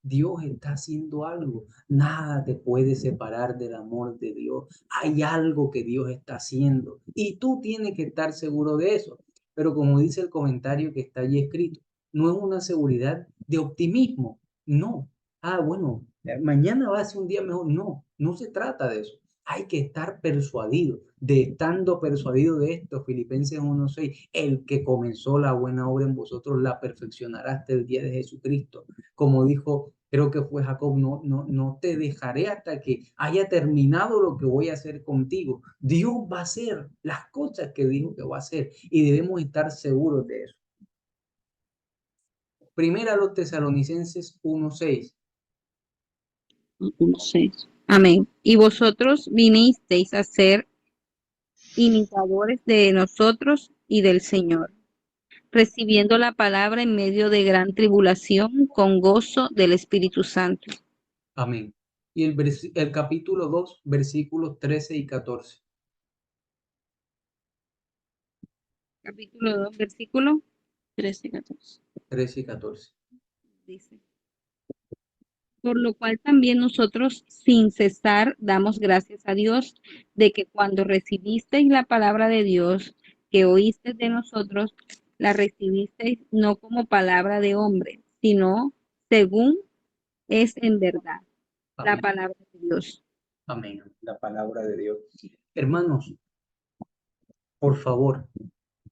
Dios está haciendo algo. Nada te puede separar del amor de Dios. Hay algo que Dios está haciendo. Y tú tienes que estar seguro de eso. Pero como dice el comentario que está allí escrito, no es una seguridad de optimismo, no. Ah, bueno, mañana va a ser un día mejor. No, no se trata de eso. Hay que estar persuadido, de estando persuadido de esto, Filipenses 1:6, el que comenzó la buena obra en vosotros la perfeccionará hasta el día de Jesucristo. Como dijo, creo que fue Jacob, no te dejaré hasta que haya terminado lo que voy a hacer contigo. Dios va a hacer las cosas que dijo que va a hacer y debemos estar seguros de eso. Primera a los Tesalonicenses 1:6. 1:6. Amén. Y vosotros vinisteis a ser imitadores de nosotros y del Señor, recibiendo la palabra en medio de gran tribulación con gozo del Espíritu Santo. Amén. Y el capítulo 2, versículos 13 y 14. Capítulo 2, versículo 13 y 14. 13 y 14. Dice: por lo cual también nosotros sin cesar damos gracias a Dios de que cuando recibisteis la palabra de Dios que oísteis de nosotros, la recibisteis no como palabra de hombre, sino según es en verdad la Amén. palabra de Dios. Amén. La palabra de Dios. Hermanos, por favor,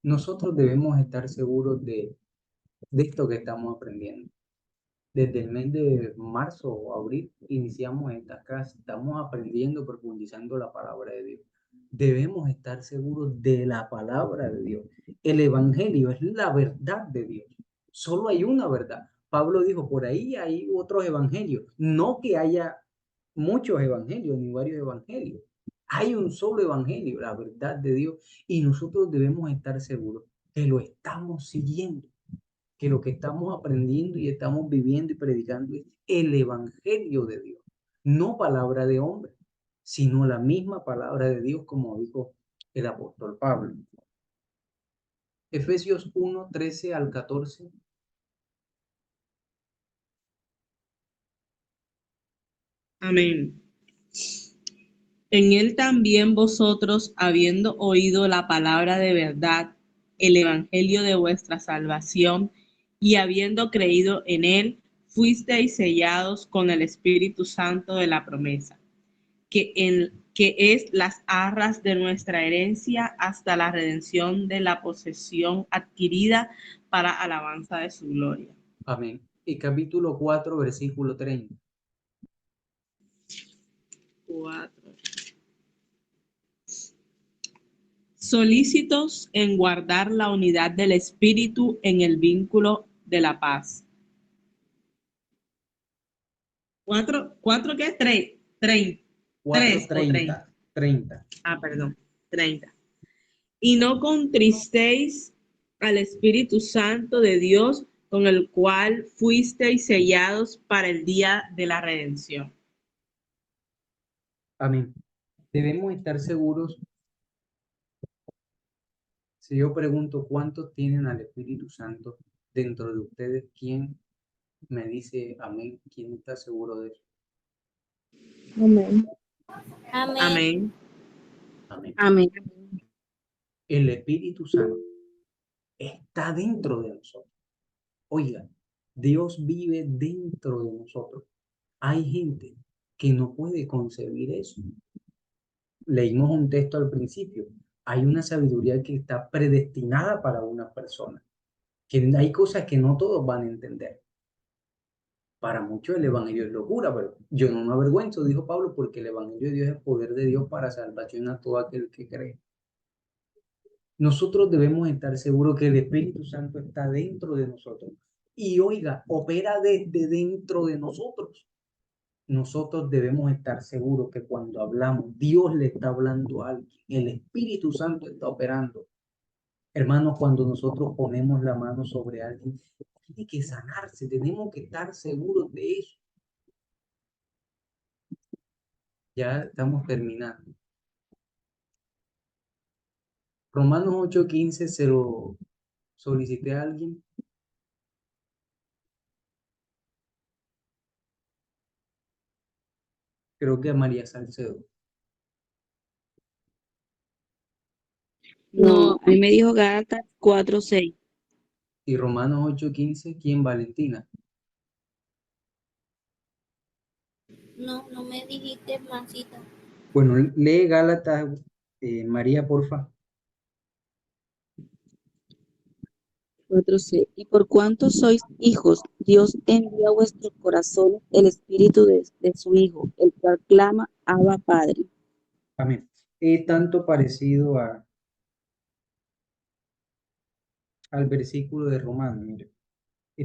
nosotros debemos estar seguros de esto que estamos aprendiendo. Desde el mes de marzo o abril iniciamos esta clase, estamos aprendiendo, profundizando la palabra de Dios. Debemos estar seguros de la palabra de Dios. El evangelio es la verdad de Dios. Solo hay una verdad. Pablo dijo, por ahí hay otros evangelios. No que haya muchos evangelios ni varios evangelios. Hay un solo evangelio, la verdad de Dios, y nosotros debemos estar seguros que lo estamos siguiendo, que lo que estamos aprendiendo y estamos viviendo y predicando es el evangelio de Dios, no palabra de hombre, sino la misma palabra de Dios, como dijo el apóstol Pablo. Efesios 1:13 al 14. Amén. En él también vosotros, habiendo oído la palabra de verdad, el evangelio de vuestra salvación, y habiendo creído en él, fuisteis sellados con el Espíritu Santo de la promesa, que es las arras de nuestra herencia hasta la redención de la posesión adquirida para alabanza de su gloria. Amén. Y capítulo 4, versículo 30. 4. Solícitos en guardar la unidad del Espíritu en el vínculo de la paz. ¿Cuatro qué? 3 o 30. 30. Perdón, 30. Y no contristéis al Espíritu Santo de Dios, con el cual fuisteis sellados para el día de la redención. Amén. Debemos estar seguros. Si yo pregunto cuántos tienen al Espíritu Santo dentro de ustedes, ¿quién me dice amén? ¿Quién está seguro de eso? Amén. Amén. Amén. Amén. Amén. El Espíritu Santo está dentro de nosotros. Oiga, Dios vive dentro de nosotros. Hay gente que no puede concebir eso. Leímos un texto al principio. Hay una sabiduría que está predestinada para una persona. Que hay cosas que no todos van a entender. Para muchos el Evangelio es locura, pero yo no me avergüenzo, dijo Pablo, porque el Evangelio de Dios es el poder de Dios para salvación a todo aquel que cree. Nosotros debemos estar seguros que el Espíritu Santo está dentro de nosotros. Y oiga, opera desde dentro de nosotros. Nosotros debemos estar seguros que cuando hablamos, Dios le está hablando a alguien. El Espíritu Santo está operando. Hermanos, cuando nosotros ponemos la mano sobre alguien, tiene que sanarse. Tenemos que estar seguros de eso. Ya estamos terminando. Romanos 8:15 se lo solicité a alguien. Creo que a María Salcedo. No, a mí me dijo Gálatas 4:6. Y Romanos 8:15, ¿quién? Valentina. No, no me dijiste masita. Bueno, lee Gálatas, María, porfa. 4:6. Y por cuanto sois hijos, Dios envía a vuestros corazones el espíritu de su Hijo, el cual clama, Abba, Padre. Amén. Tanto parecido al versículo de Romanos, mire.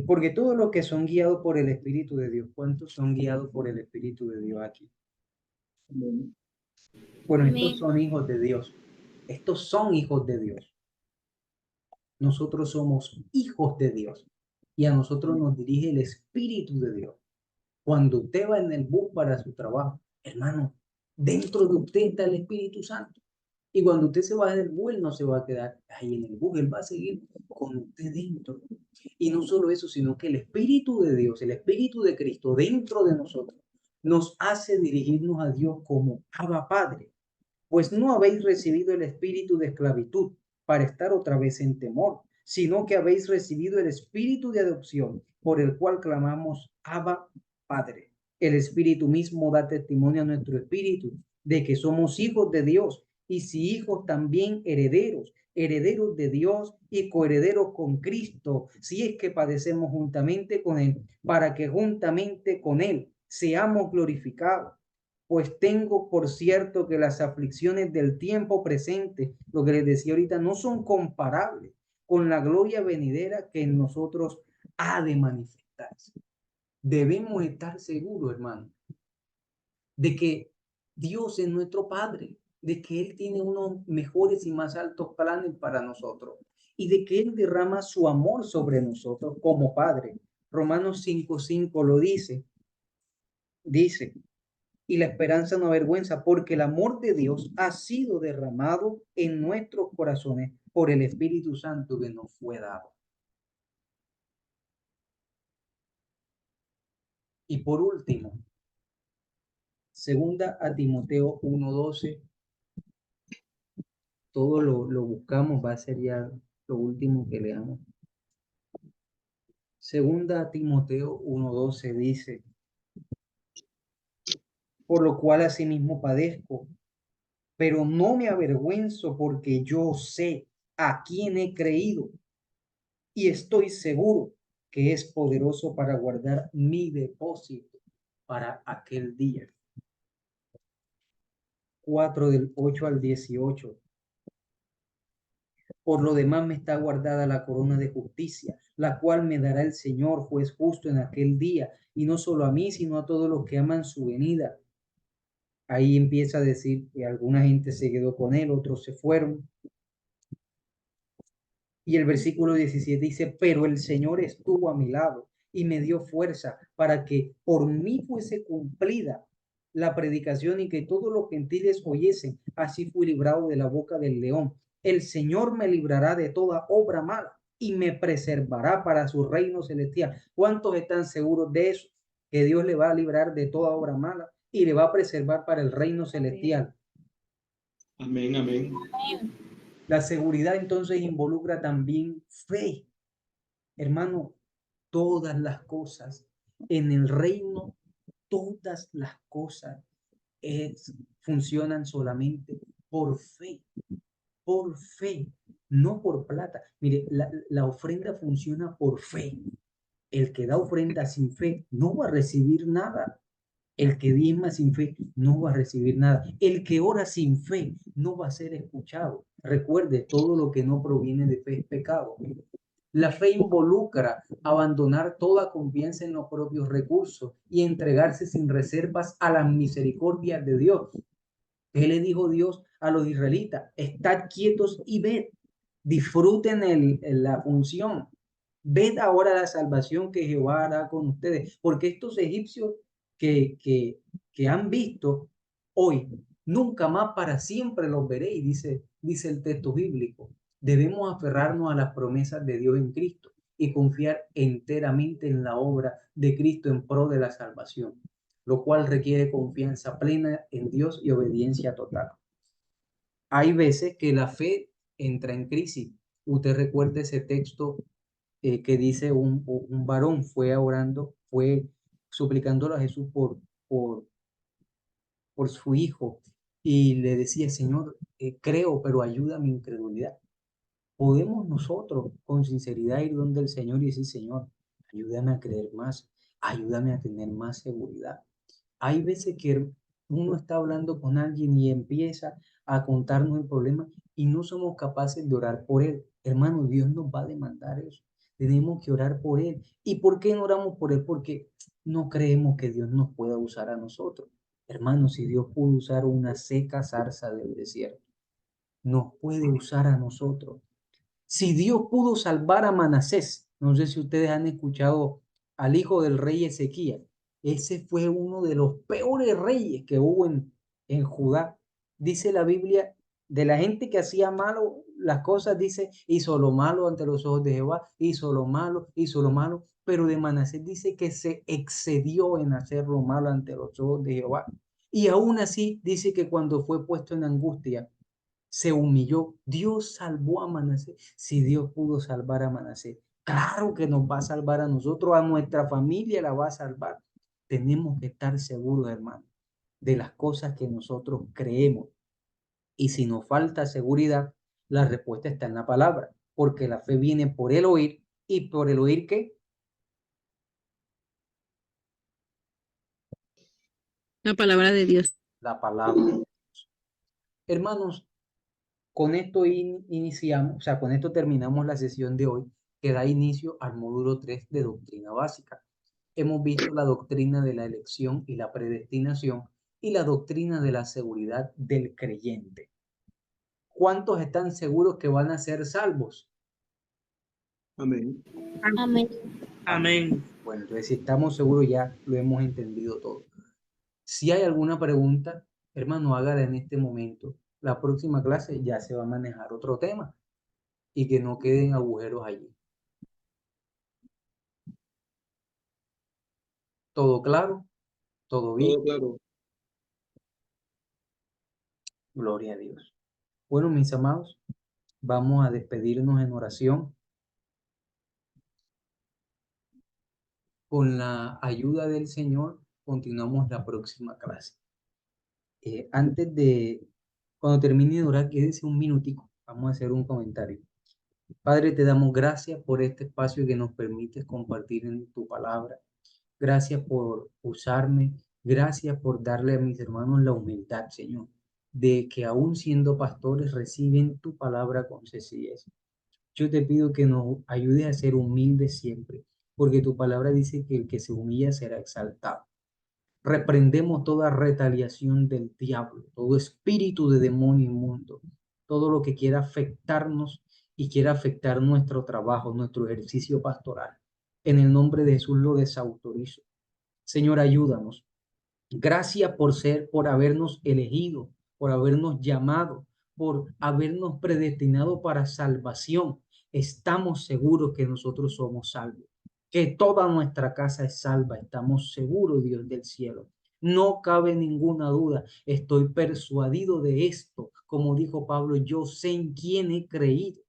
Porque todos los que son guiados por el Espíritu de Dios, ¿cuántos son guiados por el Espíritu de Dios aquí? Bueno, estos Amén. son hijos de Dios. Estos son hijos de Dios. Nosotros somos hijos de Dios. Y a nosotros nos dirige el Espíritu de Dios. Cuando usted va en el bus para su trabajo, hermano, dentro de usted está el Espíritu Santo. Y cuando usted se va del bus, él no se va a quedar ahí en el bus, él va a seguir con usted dentro. Y no solo eso, sino que el Espíritu de Dios, el Espíritu de Cristo dentro de nosotros, nos hace dirigirnos a Dios como Abba Padre. Pues no habéis recibido el espíritu de esclavitud para estar otra vez en temor, sino que habéis recibido el espíritu de adopción, por el cual clamamos Abba Padre. El Espíritu mismo da testimonio a nuestro espíritu de que somos hijos de Dios, y si hijos también herederos, herederos de Dios y coherederos con Cristo, si es que padecemos juntamente con Él, para que juntamente con Él seamos glorificados. Pues tengo por cierto que las aflicciones del tiempo presente, lo que les decía ahorita, no son comparables con la gloria venidera que en nosotros ha de manifestarse. Debemos estar seguros, hermano, de que Dios es nuestro Padre, de que Él tiene unos mejores y más altos planes para nosotros y de que Él derrama su amor sobre nosotros como Padre. Romanos 5:5 lo dice. Y la esperanza no avergüenza, porque el amor de Dios ha sido derramado en nuestros corazones por el Espíritu Santo que nos fue dado. Y por último, segunda a Timoteo 1:12, todo lo buscamos, va a ser ya lo último que leamos. Segunda a Timoteo 1:12 dice, por lo cual asimismo padezco, pero no me avergüenzo porque yo sé a quién he creído y estoy seguro que es poderoso para guardar mi depósito para aquel día. 4 del 8 al 18. Por lo demás me está guardada la corona de justicia, la cual me dará el Señor, juez justo en aquel día, y no solo a mí, sino a todos los que aman su venida. Ahí empieza a decir que alguna gente se quedó con él, otros se fueron. Y el versículo 17 dice, pero el Señor estuvo a mi lado y me dio fuerza para que por mí fuese cumplida la predicación y que todos los gentiles oyesen. Así fui librado de la boca del león. El Señor me librará de toda obra mala y me preservará para su reino celestial. ¿Cuántos están seguros de eso? Que Dios le va a librar de toda obra mala y le va a preservar para el reino celestial. Amén, amén. La seguridad entonces involucra también fe. Hermano, todas las cosas en el reino, todas las cosas funcionan solamente por fe, no por plata. Mire, la ofrenda funciona por fe. El que da ofrenda sin fe no va a recibir nada. El que diezma sin fe no va a recibir nada. El que ora sin fe no va a ser escuchado. Recuerde, todo lo que no proviene de fe es pecado. La fe involucra abandonar toda confianza en los propios recursos y entregarse sin reservas a la misericordia de Dios. ¿Qué le dijo Dios a los israelitas? Estad quietos y ved, disfruten la función. Ved ahora la salvación que Jehová hará con ustedes, porque estos egipcios que han visto hoy, nunca más para siempre los veréis, dice el texto bíblico. Debemos aferrarnos a las promesas de Dios en Cristo y confiar enteramente en la obra de Cristo en pro de la salvación, lo cual requiere confianza plena en Dios y obediencia total. Hay veces que la fe entra en crisis. Usted recuerda ese texto que dice un varón fue orando, fue suplicándolo a Jesús por, por su hijo y le decía, Señor, creo, pero ayuda a mi incredulidad. Podemos nosotros con sinceridad ir donde el Señor y decir, Señor, ayúdame a creer más, ayúdame a tener más seguridad. Hay veces que uno está hablando con alguien y empieza a contarnos el problema y no somos capaces de orar por él. Hermano, Dios nos va a demandar eso. Tenemos que orar por él. ¿Y por qué no oramos por él? Porque no creemos que Dios nos pueda usar a nosotros. Hermano, si Dios pudo usar una seca zarza del desierto, nos puede usar a nosotros. Si Dios pudo salvar a Manasés, no sé si ustedes han escuchado al hijo del rey Ezequías, ese fue uno de los peores reyes que hubo en Judá. Dice la Biblia, de la gente que hacía malo las cosas, dice, hizo lo malo ante los ojos de Jehová, hizo lo malo, pero de Manasés dice que se excedió en hacer lo malo ante los ojos de Jehová. Y aún así dice que cuando fue puesto en angustia, se humilló. Dios salvó a Manasés. Si Dios pudo salvar a Manasés, claro que nos va a salvar a nosotros, a nuestra familia la va a salvar. Tenemos que estar seguros, hermano, de las cosas que nosotros creemos. Y si nos falta seguridad, la respuesta está en la palabra, porque la fe viene por el oír y por el oír ¿qué? La palabra de Dios. La palabra. Hermanos, con esto iniciamos, o sea, con esto terminamos la sesión de hoy que da inicio al módulo 3 de doctrina básica. Hemos visto la doctrina de la elección y la predestinación y la doctrina de la seguridad del creyente. ¿Cuántos están seguros que van a ser salvos? Amén. Amén. Amén. Bueno, entonces si estamos seguros ya lo hemos entendido todo. Si hay alguna pregunta, hermano, hágala en este momento. La próxima clase ya se va a manejar otro tema y que no queden agujeros allí. ¿Todo claro? ¿Todo bien? Todo claro. Gloria a Dios. Bueno, mis amados, Vamos a despedirnos en oración. Con la ayuda del Señor, continuamos la próxima clase. Cuando termine de orar, quédese un minutico. Vamos a hacer un comentario. Padre, te damos gracias por este espacio que nos permites compartir en tu palabra. Gracias por usarme. Gracias por darle a mis hermanos la humildad, Señor, de que aún siendo pastores reciben tu palabra con sencillez. Yo te pido que nos ayudes a ser humildes siempre, porque tu palabra dice que el que se humilla será exaltado. Reprendemos toda retaliación del diablo, todo espíritu de demonio inmundo, todo lo que quiera afectarnos y quiera afectar nuestro trabajo, nuestro ejercicio pastoral. En el nombre de Jesús lo desautorizo. Señor, ayúdanos. Gracias por habernos elegido, por habernos llamado, por habernos predestinado para salvación. Estamos seguros que nosotros somos salvos, que toda nuestra casa es salva. Estamos seguros, Dios del cielo. No cabe ninguna duda. Estoy persuadido de esto. Como dijo Pablo, yo sé en quién he creído.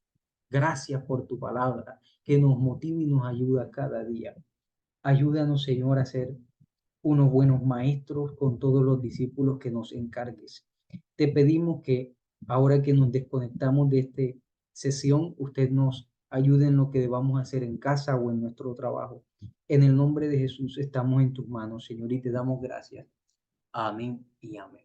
Gracias por tu palabra, que nos motiva y nos ayuda cada día. Ayúdanos, Señor, a ser unos buenos maestros con todos los discípulos que nos encargues. Te pedimos que ahora que nos desconectamos de esta sesión, usted nos ayude en lo que debamos hacer en casa o en nuestro trabajo. En el nombre de Jesús estamos en tus manos, Señor, y te damos gracias. Amén y amén.